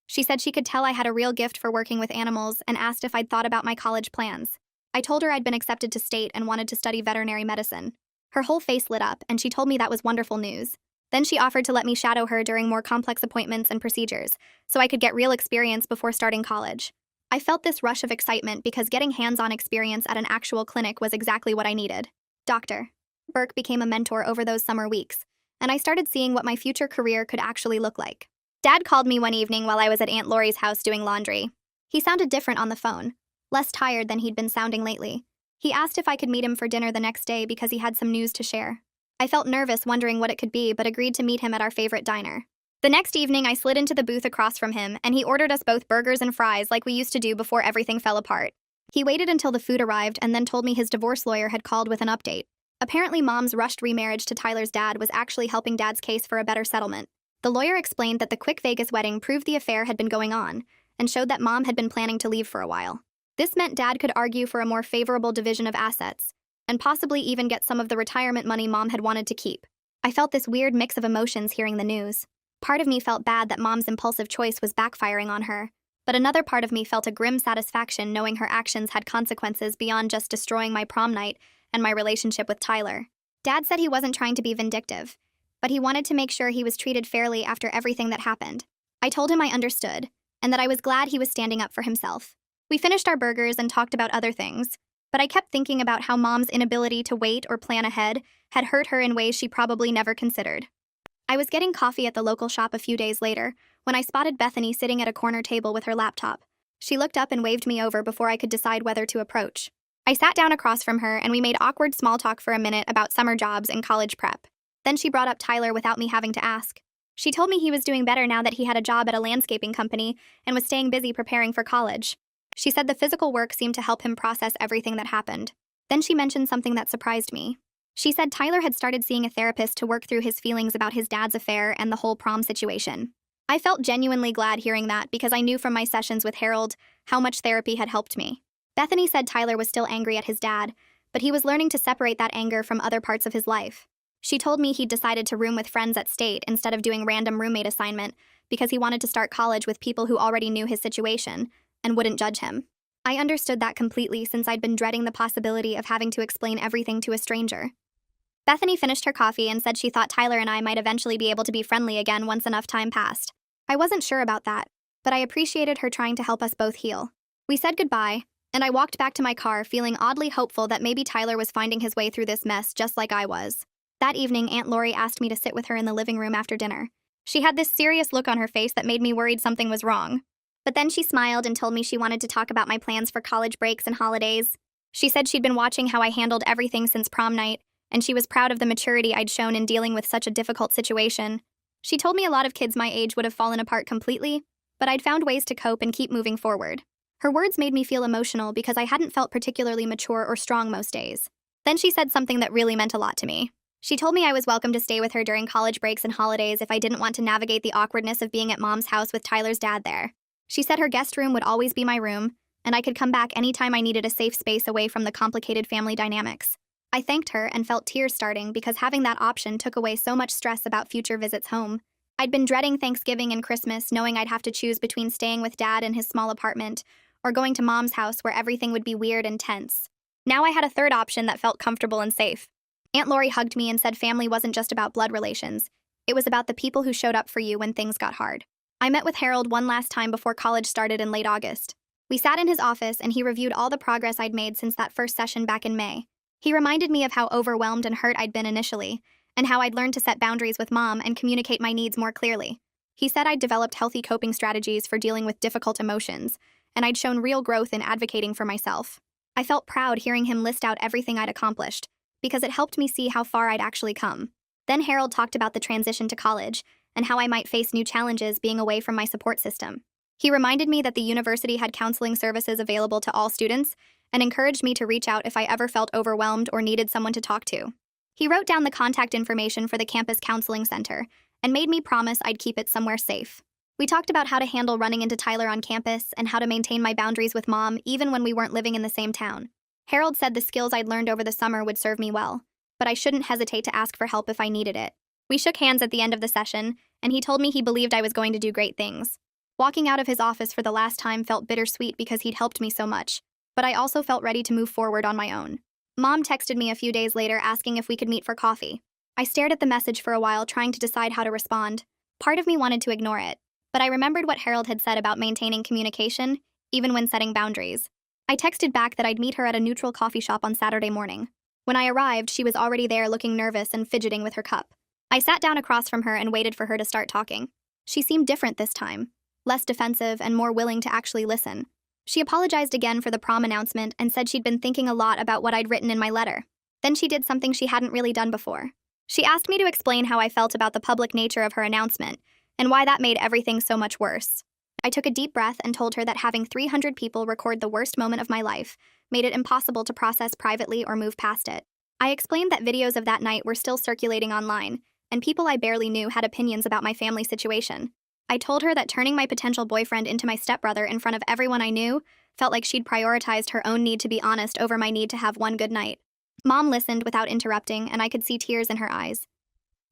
She said she could tell I had a real gift for working with animals and asked if I'd thought about my college plans. I told her I'd been accepted to state and wanted to study veterinary medicine. Her whole face lit up, and she told me that was wonderful news. Then she offered to let me shadow her during more complex appointments and procedures, so I could get real experience before starting college. I felt this rush of excitement because getting hands-on experience at an actual clinic was exactly what I needed. Dr. Burke became a mentor over those summer weeks, and I started seeing what my future career could actually look like. Dad called me one evening while I was at Aunt Laurie's house doing laundry. He sounded different on the phone, less tired than he'd been sounding lately. He asked if I could meet him for dinner the next day because he had some news to share. I felt nervous wondering what it could be, but agreed to meet him at our favorite diner. The next evening, I slid into the booth across from him, and he ordered us both burgers and fries like we used to do before everything fell apart. He waited until the food arrived and then told me his divorce lawyer had called with an update. Apparently, Mom's rushed remarriage to Tyler's dad was actually helping Dad's case for a better settlement. The lawyer explained that the quick Vegas wedding proved the affair had been going on and showed that Mom had been planning to leave for a while. This meant Dad could argue for a more favorable division of assets, and possibly even get some of the retirement money Mom had wanted to keep. I felt this weird mix of emotions hearing the news. Part of me felt bad that Mom's impulsive choice was backfiring on her, but another part of me felt a grim satisfaction knowing her actions had consequences beyond just destroying my prom night and my relationship with Tyler. Dad said he wasn't trying to be vindictive, but he wanted to make sure he was treated fairly after everything that happened. I told him I understood, and that I was glad he was standing up for himself. We finished our burgers and talked about other things, but I kept thinking about how Mom's inability to wait or plan ahead had hurt her in ways she probably never considered. I was getting coffee at the local shop a few days later when I spotted Bethany sitting at a corner table with her laptop. She looked up and waved me over before I could decide whether to approach. I sat down across from her and we made awkward small talk for a minute about summer jobs and college prep. Then she brought up Tyler without me having to ask. She told me he was doing better now that he had a job at a landscaping company and was staying busy preparing for college. She said the physical work seemed to help him process everything that happened. Then she mentioned something that surprised me. She said Tyler had started seeing a therapist to work through his feelings about his dad's affair and the whole prom situation. I felt genuinely glad hearing that because I knew from my sessions with Harold how much therapy had helped me. Bethany said Tyler was still angry at his dad, but he was learning to separate that anger from other parts of his life. She told me he'd decided to room with friends at State instead of doing random roommate assignment because he wanted to start college with people who already knew his situation and wouldn't judge him. I understood that completely since I'd been dreading the possibility of having to explain everything to a stranger. Bethany finished her coffee and said she thought Tyler and I might eventually be able to be friendly again once enough time passed. I wasn't sure about that, but I appreciated her trying to help us both heal. We said goodbye, and I walked back to my car feeling oddly hopeful that maybe Tyler was finding his way through this mess just like I was. That evening, Aunt Lori asked me to sit with her in the living room after dinner. She had this serious look on her face that made me worried something was wrong. But then she smiled and told me she wanted to talk about my plans for college breaks and holidays. She said she'd been watching how I handled everything since prom night, and she was proud of the maturity I'd shown in dealing with such a difficult situation. She told me a lot of kids my age would have fallen apart completely, but I'd found ways to cope and keep moving forward. Her words made me feel emotional because I hadn't felt particularly mature or strong most days. Then she said something that really meant a lot to me. She told me I was welcome to stay with her during college breaks and holidays if I didn't want to navigate the awkwardness of being at Mom's house with Tyler's dad there. She said her guest room would always be my room, and I could come back anytime I needed a safe space away from the complicated family dynamics. I thanked her and felt tears starting because having that option took away so much stress about future visits home. I'd been dreading Thanksgiving and Christmas, knowing I'd have to choose between staying with Dad in his small apartment or going to Mom's house where everything would be weird and tense. Now I had a third option that felt comfortable and safe. Aunt Lori hugged me and said family wasn't just about blood relations. It was about the people who showed up for you when things got hard. I met with Harold one last time before college started in late August. We sat in his office and he reviewed all the progress I'd made since that first session back in May. He reminded me of how overwhelmed and hurt I'd been initially, and how I'd learned to set boundaries with Mom and communicate my needs more clearly. He said I'd developed healthy coping strategies for dealing with difficult emotions, and I'd shown real growth in advocating for myself. I felt proud hearing him list out everything I'd accomplished, because it helped me see how far I'd actually come. Then Harold talked about the transition to college, and how I might face new challenges being away from my support system. He reminded me that the university had counseling services available to all students, and encouraged me to reach out if I ever felt overwhelmed or needed someone to talk to. He wrote down the contact information for the campus counseling center, and made me promise I'd keep it somewhere safe. We talked about how to handle running into Tyler on campus and how to maintain my boundaries with Mom even when we weren't living in the same town. Harold said the skills I'd learned over the summer would serve me well, but I shouldn't hesitate to ask for help if I needed it. We shook hands at the end of the session, and he told me he believed I was going to do great things. Walking out of his office for the last time felt bittersweet because he'd helped me so much, but I also felt ready to move forward on my own. Mom texted me a few days later asking if we could meet for coffee. I stared at the message for a while trying to decide how to respond. Part of me wanted to ignore it, but I remembered what Harold had said about maintaining communication, even when setting boundaries. I texted back that I'd meet her at a neutral coffee shop on Saturday morning. When I arrived, she was already there looking nervous and fidgeting with her cup. I sat down across from her and waited for her to start talking. She seemed different this time, less defensive and more willing to actually listen. She apologized again for the prom announcement and said she'd been thinking a lot about what I'd written in my letter. Then she did something she hadn't really done before. She asked me to explain how I felt about the public nature of her announcement and why that made everything so much worse. I took a deep breath and told her that having 300 people record the worst moment of my life made it impossible to process privately or move past it. I explained that videos of that night were still circulating online, and people I barely knew had opinions about my family situation. I told her that turning my potential boyfriend into my stepbrother in front of everyone I knew felt like she'd prioritized her own need to be honest over my need to have one good night. Mom listened without interrupting, and I could see tears in her eyes.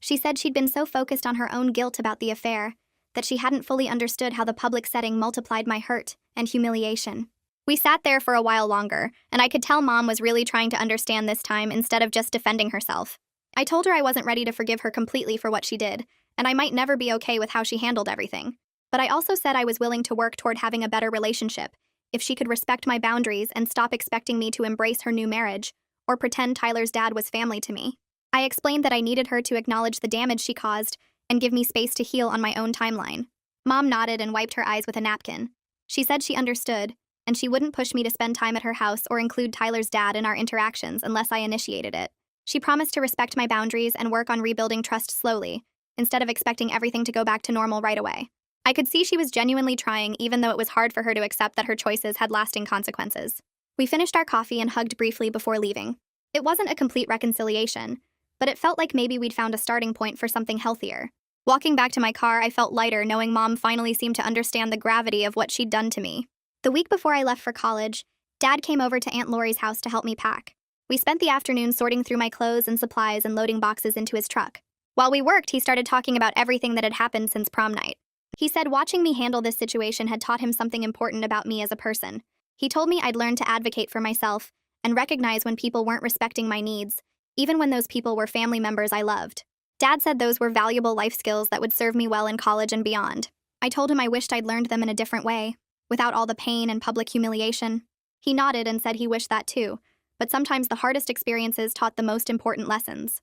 She said she'd been so focused on her own guilt about the affair that she hadn't fully understood how the public setting multiplied my hurt and humiliation. We sat there for a while longer, and I could tell Mom was really trying to understand this time instead of just defending herself. I told her I wasn't ready to forgive her completely for what she did, and I might never be okay with how she handled everything. But I also said I was willing to work toward having a better relationship if she could respect my boundaries and stop expecting me to embrace her new marriage or pretend Tyler's dad was family to me. I explained that I needed her to acknowledge the damage she caused and give me space to heal on my own timeline. Mom nodded and wiped her eyes with a napkin. She said she understood, and she wouldn't push me to spend time at her house or include Tyler's dad in our interactions unless I initiated it. She promised to respect my boundaries and work on rebuilding trust slowly, instead of expecting everything to go back to normal right away. I could see she was genuinely trying, even though it was hard for her to accept that her choices had lasting consequences. We finished our coffee and hugged briefly before leaving. It wasn't a complete reconciliation, but it felt like maybe we'd found a starting point for something healthier. Walking back to my car, I felt lighter knowing Mom finally seemed to understand the gravity of what she'd done to me. The week before I left for college, Dad came over to Aunt Lori's house to help me pack. We spent the afternoon sorting through my clothes and supplies and loading boxes into his truck. While we worked, he started talking about everything that had happened since prom night. He said watching me handle this situation had taught him something important about me as a person. He told me I'd learned to advocate for myself and recognize when people weren't respecting my needs, even when those people were family members I loved. Dad said those were valuable life skills that would serve me well in college and beyond. I told him I wished I'd learned them in a different way, without all the pain and public humiliation. He nodded and said he wished that too, but sometimes the hardest experiences taught the most important lessons.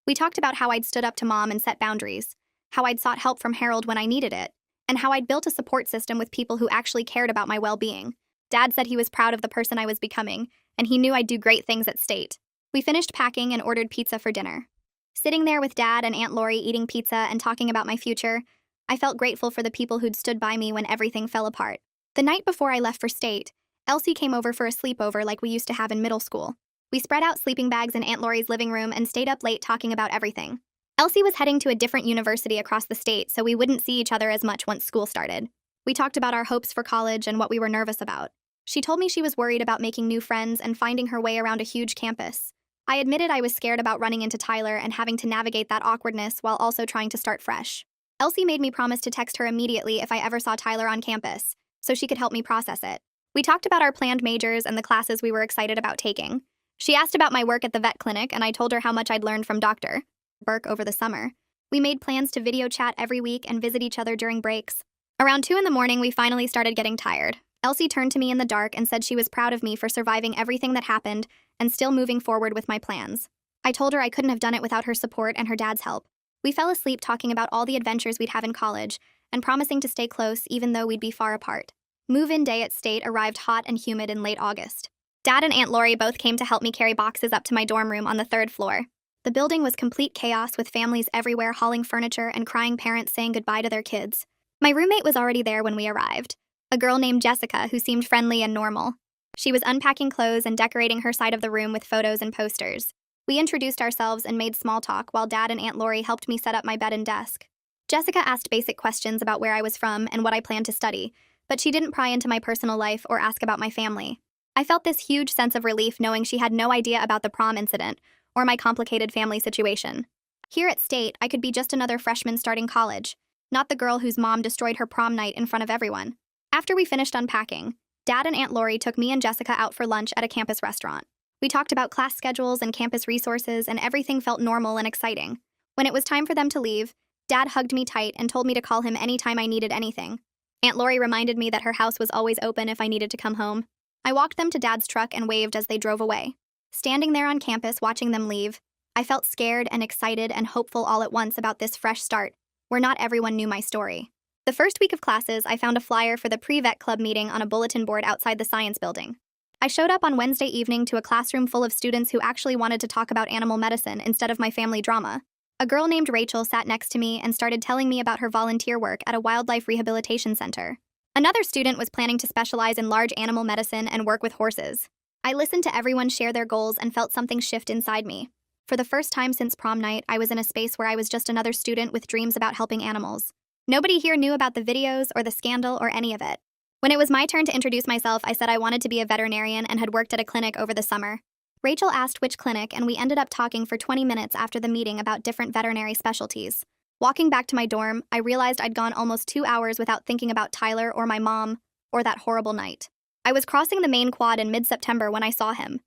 We talked about how I'd stood up to Mom and set boundaries, how I'd sought help from Harold when I needed it, and how I'd built a support system with people who actually cared about my well-being. Dad said he was proud of the person I was becoming, and he knew I'd do great things at State. We finished packing and ordered pizza for dinner. Sitting there with Dad and Aunt Lori eating pizza and talking about my future, I felt grateful for the people who'd stood by me when everything fell apart. The night before I left for State, Elsie came over for a sleepover like we used to have in middle school. We spread out sleeping bags in Aunt Lori's living room and stayed up late talking about everything. Elsie was heading to a different university across the state, so we wouldn't see each other as much once school started. We talked about our hopes for college and what we were nervous about. She told me she was worried about making new friends and finding her way around a huge campus. I admitted I was scared about running into Tyler and having to navigate that awkwardness while also trying to start fresh. Elsie made me promise to text her immediately if I ever saw Tyler on campus, so she could help me process it. We talked about our planned majors and the classes we were excited about taking. She asked about my work at the vet clinic, and I told her how much I'd learned from Dr. Burke over the summer. We made plans to video chat every week and visit each other during breaks. Around 2 in the morning, we finally started getting tired. Elsie turned to me in the dark and said she was proud of me for surviving everything that happened and still moving forward with my plans. I told her I couldn't have done it without her support and her dad's help. We fell asleep talking about all the adventures we'd have in college and promising to stay close even though we'd be far apart. Move-in day at State arrived hot and humid in late August. Dad and Aunt Lori both came to help me carry boxes up to my dorm room on the 3rd floor. The building was complete chaos with families everywhere hauling furniture and crying parents saying goodbye to their kids. My roommate was already there when we arrived, a girl named Jessica who seemed friendly and normal. She was unpacking clothes and decorating her side of the room with photos and posters. We introduced ourselves and made small talk while Dad and Aunt Lori helped me set up my bed and desk. Jessica asked basic questions about where I was from and what I planned to study, but she didn't pry into my personal life or ask about my family. I felt this huge sense of relief knowing she had no idea about the prom incident or my complicated family situation. Here at State, I could be just another freshman starting college, not the girl whose mom destroyed her prom night in front of everyone. After we finished unpacking, Dad and Aunt Lori took me and Jessica out for lunch at a campus restaurant. We talked about class schedules and campus resources, and everything felt normal and exciting. When it was time for them to leave, Dad hugged me tight and told me to call him anytime I needed anything. Aunt Lori reminded me that her house was always open if I needed to come home. I walked them to Dad's truck and waved as they drove away. Standing there on campus watching them leave, I felt scared and excited and hopeful all at once about this fresh start, where not everyone knew my story. The first week of classes, I found a flyer for the pre-vet club meeting on a bulletin board outside the science building. I showed up on Wednesday evening to a classroom full of students who actually wanted to talk about animal medicine instead of my family drama. A girl named Rachel sat next to me and started telling me about her volunteer work at a wildlife rehabilitation center. Another student was planning to specialize in large animal medicine and work with horses. I listened to everyone share their goals and felt something shift inside me. For the first time since prom night, I was in a space where I was just another student with dreams about helping animals. Nobody here knew about the videos or the scandal or any of it. When it was my turn to introduce myself, I said I wanted to be a veterinarian and had worked at a clinic over the summer. Rachel asked which clinic, and we ended up talking for 20 minutes after the meeting about different veterinary specialties. Walking back to my dorm, I realized I'd gone almost 2 hours without thinking about Tyler or my mom or that horrible night. I was crossing the main quad in mid-September when I saw him.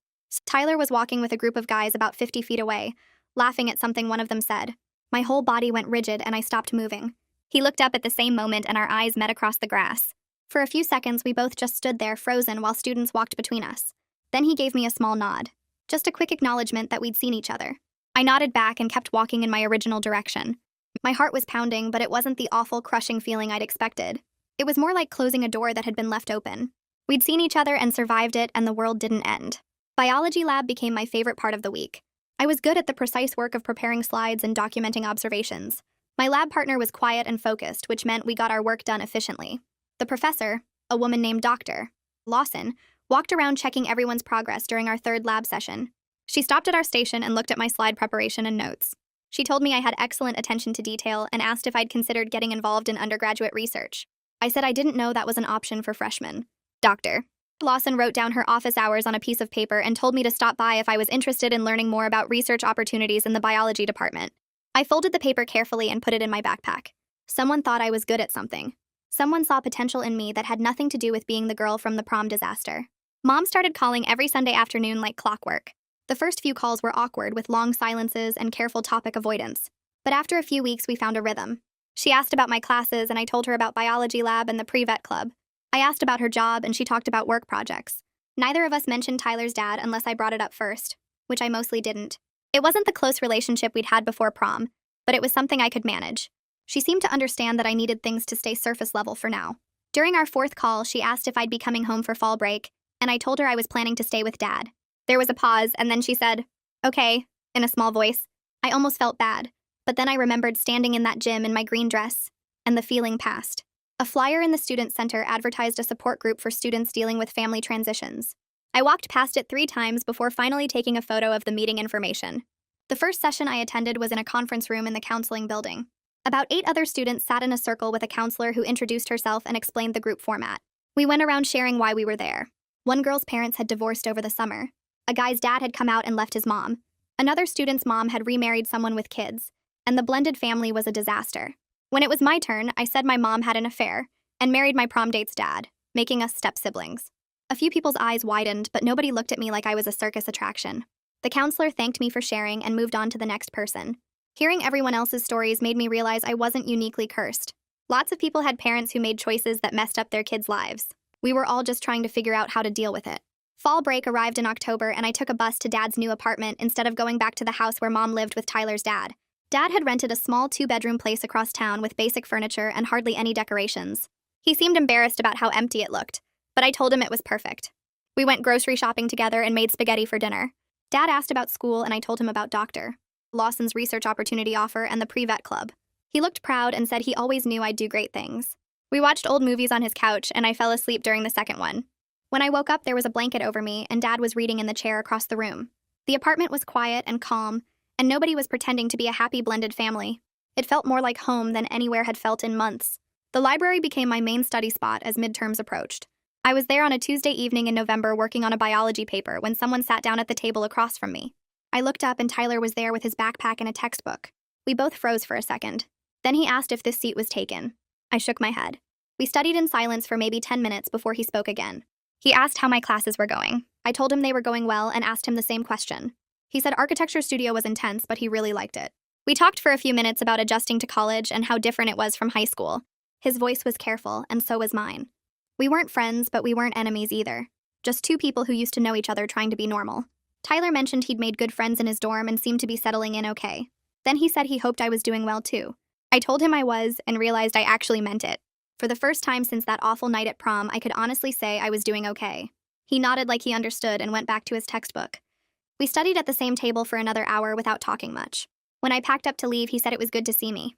Tyler was walking with a group of guys about 50 feet away, laughing at something one of them said. My whole body went rigid and I stopped moving. He looked up at the same moment and our eyes met across the grass. For a few seconds, we both just stood there frozen while students walked between us. Then he gave me a small nod. Just a quick acknowledgement that we'd seen each other. I nodded back and kept walking in my original direction. My heart was pounding, but it wasn't the awful, crushing feeling I'd expected. It was more like closing a door that had been left open. We'd seen each other and survived it, and the world didn't end. Biology lab became my favorite part of the week. I was good at the precise work of preparing slides and documenting observations. My lab partner was quiet and focused, which meant we got our work done efficiently. The professor, a woman named Dr. Lawson, walked around checking everyone's progress during our 3rd lab session. She stopped at our station and looked at my slide preparation and notes. She told me I had excellent attention to detail and asked if I'd considered getting involved in undergraduate research. I said I didn't know that was an option for freshmen. Dr. Lawson wrote down her office hours on a piece of paper and told me to stop by if I was interested in learning more about research opportunities in the biology department. I folded the paper carefully and put it in my backpack. Someone thought I was good at something. Someone saw potential in me that had nothing to do with being the girl from the prom disaster. Mom started calling every Sunday afternoon like clockwork. The first few calls were awkward with long silences and careful topic avoidance. But after a few weeks, we found a rhythm. She asked about my classes, and I told her about biology lab and the pre-vet club. I asked about her job, and she talked about work projects. Neither of us mentioned Tyler's dad unless I brought it up first, which I mostly didn't. It wasn't the close relationship we'd had before prom, but it was something I could manage. She seemed to understand that I needed things to stay surface level for now. During our fourth call, she asked if I'd be coming home for fall break, and I told her I was planning to stay with Dad. There was a pause, and then she said, "Okay," in a small voice. I almost felt bad, but then I remembered standing in that gym in my green dress, and the feeling passed. A flyer in the student center advertised a support group for students dealing with family transitions. I walked past it 3 times before finally taking a photo of the meeting information. The first session I attended was in a conference room in the counseling building. About 8 other students sat in a circle with a counselor who introduced herself and explained the group format. We went around sharing why we were there. One girl's parents had divorced over the summer. A guy's dad had come out and left his mom. Another student's mom had remarried someone with kids, and the blended family was a disaster. When it was my turn, I said my mom had an affair and married my prom date's dad, making us step-siblings. A few people's eyes widened, but nobody looked at me like I was a circus attraction. The counselor thanked me for sharing and moved on to the next person. Hearing everyone else's stories made me realize I wasn't uniquely cursed. Lots of people had parents who made choices that messed up their kids' lives. We were all just trying to figure out how to deal with it. Fall break arrived in October, and I took a bus to Dad's new apartment instead of going back to the house where Mom lived with Tyler's dad. Dad had rented a small 2-bedroom place across town with basic furniture and hardly any decorations. He seemed embarrassed about how empty it looked, but I told him it was perfect. We went grocery shopping together and made spaghetti for dinner. Dad asked about school, and I told him about Dr. Lawson's research opportunity offer and the pre-vet club. He looked proud and said he always knew I'd do great things. We watched old movies on his couch, and I fell asleep during the second one. When I woke up, there was a blanket over me, and Dad was reading in the chair across the room. The apartment was quiet and calm, and nobody was pretending to be a happy blended family. It felt more like home than anywhere had felt in months. The library became my main study spot as midterms approached. I was there on a Tuesday evening in November working on a biology paper when someone sat down at the table across from me. I looked up and Tyler was there with his backpack and a textbook. We both froze for a second. Then he asked if this seat was taken. I shook my head. We studied in silence for maybe 10 minutes before he spoke again. He asked how my classes were going. I told him they were going well and asked him the same question. He said architecture studio was intense, but he really liked it. We talked for a few minutes about adjusting to college and how different it was from high school. His voice was careful, and so was mine. We weren't friends, but we weren't enemies either. Just 2 people who used to know each other trying to be normal. Tyler mentioned he'd made good friends in his dorm and seemed to be settling in okay. Then he said he hoped I was doing well too. I told him I was and realized I actually meant it. For the first time since that awful night at prom, I could honestly say I was doing okay. He nodded like he understood and went back to his textbook. We studied at the same table for another hour without talking much. When I packed up to leave, he said it was good to see me.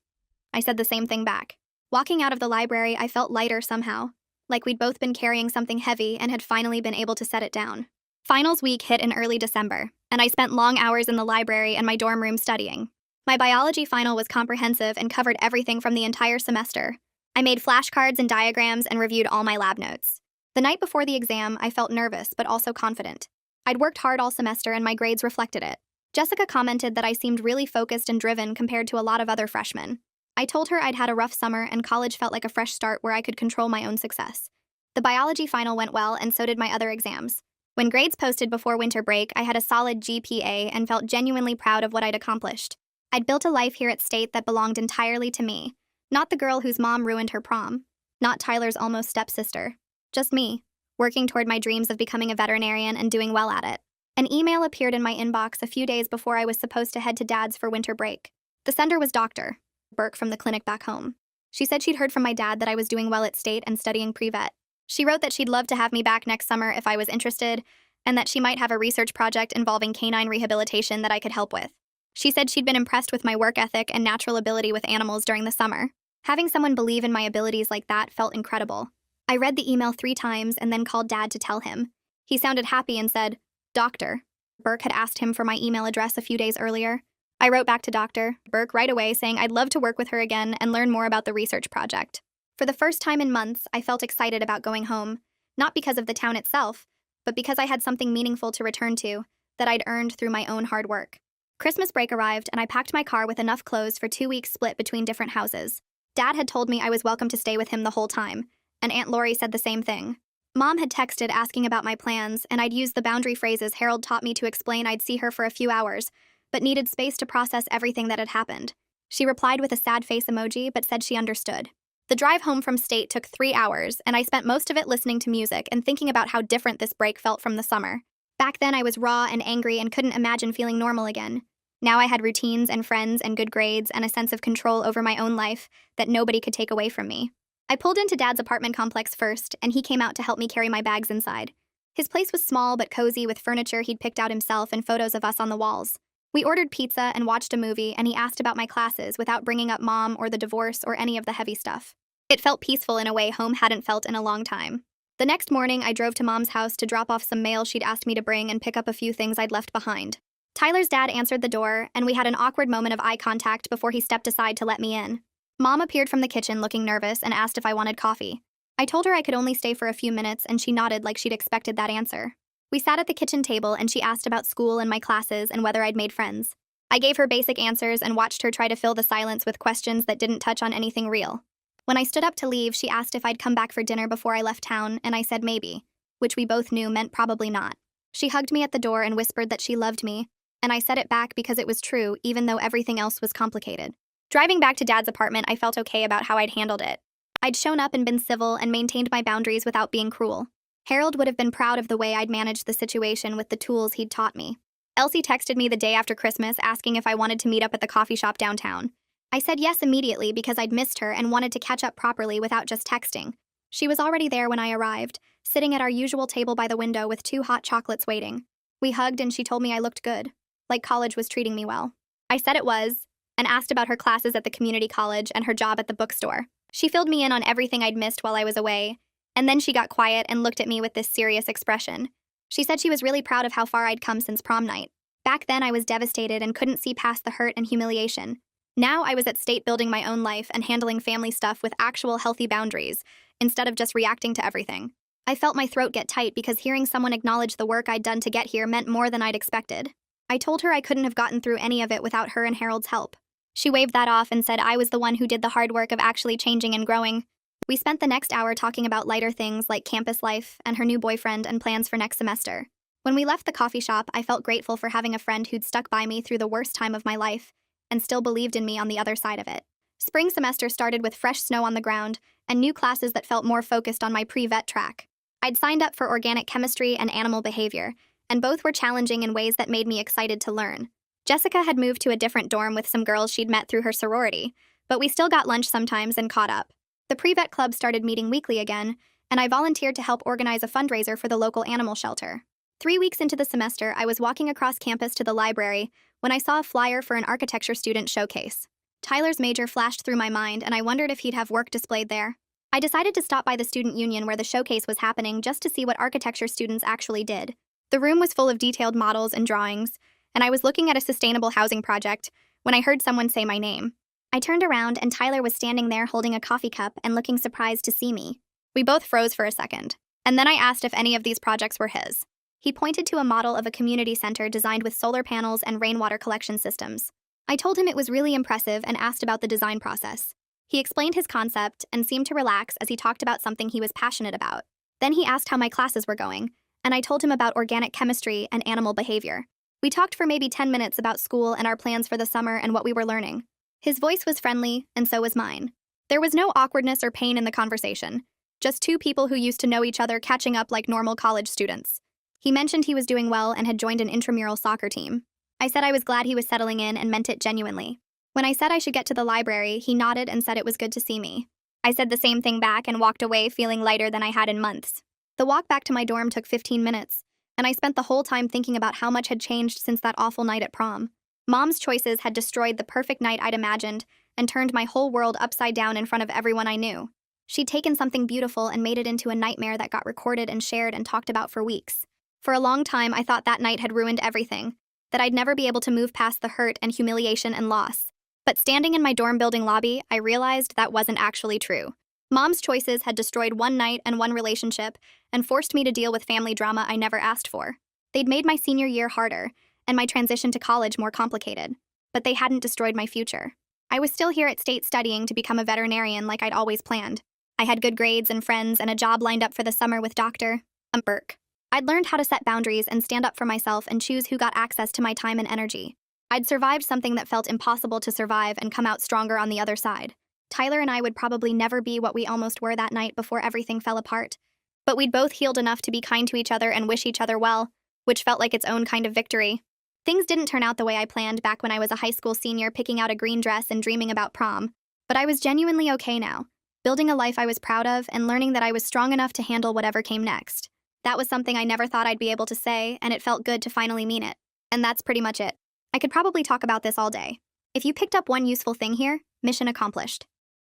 I said the same thing back. Walking out of the library, I felt lighter somehow, like we'd both been carrying something heavy and had finally been able to set it down. Finals week hit in early December, and I spent long hours in the library and my dorm room studying. My biology final was comprehensive and covered everything from the entire semester. I made flashcards and diagrams and reviewed all my lab notes. The night before the exam, I felt nervous but also confident. I'd worked hard all semester and my grades reflected it. Jessica commented that I seemed really focused and driven compared to a lot of other freshmen. I told her I'd had a rough summer and college felt like a fresh start where I could control my own success. The biology final went well, and so did my other exams. When grades posted before winter break, I had a solid GPA and felt genuinely proud of what I'd accomplished. I'd built a life here at State that belonged entirely to me. Not the girl whose mom ruined her prom. Not Tyler's almost stepsister. Just me, working toward my dreams of becoming a veterinarian and doing well at it. An email appeared in my inbox a few days before I was supposed to head to Dad's for winter break. The sender was Dr. Burke from the clinic back home. She said she'd heard from my dad that I was doing well at State and studying pre-vet. She wrote that she'd love to have me back next summer if I was interested, and that she might have a research project involving canine rehabilitation that I could help with. She said she'd been impressed with my work ethic and natural ability with animals during the summer. Having someone believe in my abilities like that felt incredible. I read the email 3 times and then called Dad to tell him. He sounded happy and said, "Doctor." Burke had asked him for my email address a few days earlier. I wrote back to Dr. Burke right away saying I'd love to work with her again and learn more about the research project. For the first time in months, I felt excited about going home, not because of the town itself, but because I had something meaningful to return to that I'd earned through my own hard work. Christmas break arrived, and I packed my car with enough clothes for 2 weeks split between different houses. Dad had told me I was welcome to stay with him the whole time, and Aunt Lori said the same thing. Mom had texted asking about my plans, and I'd used the boundary phrases Harold taught me to explain I'd see her for a few hours, but needed space to process everything that had happened. She replied with a sad face emoji, but said she understood. The drive home from state took 3 hours, and I spent most of it listening to music and thinking about how different this break felt from the summer. Back then, I was raw and angry and couldn't imagine feeling normal again. Now I had routines and friends and good grades and a sense of control over my own life that nobody could take away from me. I pulled into Dad's apartment complex first, and he came out to help me carry my bags inside. His place was small but cozy with furniture he'd picked out himself and photos of us on the walls. We ordered pizza and watched a movie, and he asked about my classes without bringing up Mom or the divorce or any of the heavy stuff. It felt peaceful in a way home hadn't felt in a long time. The next morning, I drove to Mom's house to drop off some mail she'd asked me to bring and pick up a few things I'd left behind. Tyler's dad answered the door, and we had an awkward moment of eye contact before he stepped aside to let me in. Mom appeared from the kitchen looking nervous and asked if I wanted coffee. I told her I could only stay for a few minutes, and she nodded like she'd expected that answer. We sat at the kitchen table, and she asked about school and my classes and whether I'd made friends. I gave her basic answers and watched her try to fill the silence with questions that didn't touch on anything real. When I stood up to leave, she asked if I'd come back for dinner before I left town, and I said maybe, which we both knew meant probably not. She hugged me at the door and whispered that she loved me, and I said it back because it was true, even though everything else was complicated. Driving back to Dad's apartment, I felt okay about how I'd handled it. I'd shown up and been civil and maintained my boundaries without being cruel. Harold would have been proud of the way I'd managed the situation with the tools he'd taught me. Elsie texted me the day after Christmas asking if I wanted to meet up at the coffee shop downtown. I said yes immediately because I'd missed her and wanted to catch up properly without just texting. She was already there when I arrived, sitting at our usual table by the window with 2 hot chocolates waiting. We hugged and she told me I looked good, like college was treating me well. I said it was, and asked about her classes at the community college and her job at the bookstore. She filled me in on everything I'd missed while I was away, and then she got quiet and looked at me with this serious expression. She said she was really proud of how far I'd come since prom night. Back then I was devastated and couldn't see past the hurt and humiliation. Now I was at state building my own life and handling family stuff with actual healthy boundaries, instead of just reacting to everything. I felt my throat get tight because hearing someone acknowledge the work I'd done to get here meant more than I'd expected. I told her I couldn't have gotten through any of it without her and Harold's help. She waved that off and said I was the one who did the hard work of actually changing and growing. We spent the next hour talking about lighter things like campus life and her new boyfriend and plans for next semester. When we left the coffee shop, I felt grateful for having a friend who'd stuck by me through the worst time of my life and still believed in me on the other side of it. Spring semester started with fresh snow on the ground and new classes that felt more focused on my pre-vet track. I'd signed up for organic chemistry and animal behavior, and both were challenging in ways that made me excited to learn. Jessica had moved to a different dorm with some girls she'd met through her sorority, but we still got lunch sometimes and caught up. The pre-vet club started meeting weekly again, and I volunteered to help organize a fundraiser for the local animal shelter. 3 weeks into the semester, I was walking across campus to the library when I saw a flyer for an architecture student showcase. Tyler's major flashed through my mind, and I wondered if he'd have work displayed there. I decided to stop by the student union where the showcase was happening just to see what architecture students actually did. The room was full of detailed models and drawings, and I was looking at a sustainable housing project when I heard someone say my name. I turned around, and Tyler was standing there holding a coffee cup and looking surprised to see me. We both froze for a second, and then I asked if any of these projects were his. He pointed to a model of a community center designed with solar panels and rainwater collection systems. I told him it was really impressive and asked about the design process. He explained his concept and seemed to relax as he talked about something he was passionate about. Then he asked how my classes were going, and I told him about organic chemistry and animal behavior. We talked for maybe 10 minutes about school and our plans for the summer and what we were learning. His voice was friendly, and so was mine. There was no awkwardness or pain in the conversation, just 2 people who used to know each other catching up like normal college students. He mentioned he was doing well and had joined an intramural soccer team. I said I was glad he was settling in and meant it genuinely. When I said I should get to the library, he nodded and said it was good to see me. I said the same thing back and walked away feeling lighter than I had in months. The walk back to my dorm took 15 minutes, and I spent the whole time thinking about how much had changed since that awful night at prom. Mom's choices had destroyed the perfect night I'd imagined and turned my whole world upside down in front of everyone I knew. She'd taken something beautiful and made it into a nightmare that got recorded and shared and talked about for weeks. For a long time, I thought that night had ruined everything, that I'd never be able to move past the hurt and humiliation and loss. But standing in my dorm building lobby, I realized that wasn't actually true. Mom's choices had destroyed one night and one relationship and forced me to deal with family drama I never asked for. They'd made my senior year harder and my transition to college more complicated, but they hadn't destroyed my future. I was still here at state studying to become a veterinarian like I'd always planned. I had good grades and friends and a job lined up for the summer with Dr. Burke. I'd learned how to set boundaries and stand up for myself and choose who got access to my time and energy. I'd survived something that felt impossible to survive and come out stronger on the other side. Tyler and I would probably never be what we almost were that night before everything fell apart. But we'd both healed enough to be kind to each other and wish each other well, which felt like its own kind of victory. Things didn't turn out the way I planned back when I was a high school senior picking out a green dress and dreaming about prom. But I was genuinely okay now, building a life I was proud of and learning that I was strong enough to handle whatever came next. That was something I never thought I'd be able to say, and it felt good to finally mean it. And that's pretty much it. I could probably talk about this all day. If you picked up one useful thing here, mission accomplished.